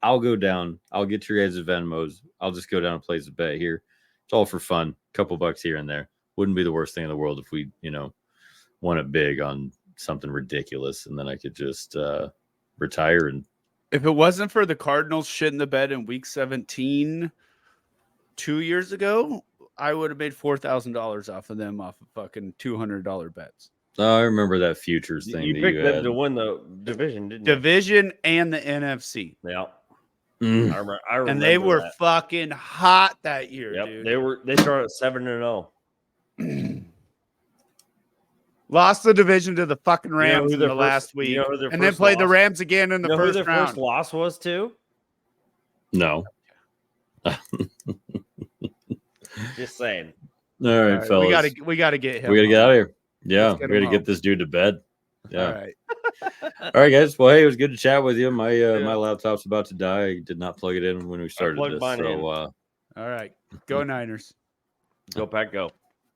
Speaker 3: I'll go down. I'll get your guys' Venmos. I'll just go down and place a bet here. It's all for fun. A couple bucks here and there. Wouldn't be the worst thing in the world if we, you know, won it big on something ridiculous, and then I could just retire. And
Speaker 1: if it wasn't for the Cardinals shitting the bed in week 17 2 years ago, I would have made $4,000 off of them off of fucking $200 bets.
Speaker 3: I remember that futures thing.
Speaker 2: You picked them to win the division, didn't you?
Speaker 1: Division and the NFC.
Speaker 2: Yeah. I remember
Speaker 1: and they were fucking hot that year, dude.
Speaker 2: They started at 7-0.
Speaker 1: Lost the division to the fucking Rams in the last week, and then played the Rams again in the first round. Who their
Speaker 2: first loss was to?
Speaker 3: No.
Speaker 2: Just saying.
Speaker 3: All right, fellas.
Speaker 1: We gotta get him.
Speaker 3: We gotta get out of here. Yeah, we gotta get this dude to bed. Yeah.
Speaker 1: All right.
Speaker 3: All right, guys. Well, hey, it was good to chat with you. My my laptop's about to die. I did not plug it in when we started this. So
Speaker 1: all right. Go Niners.
Speaker 2: Go Pack, go.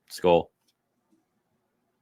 Speaker 3: Skull.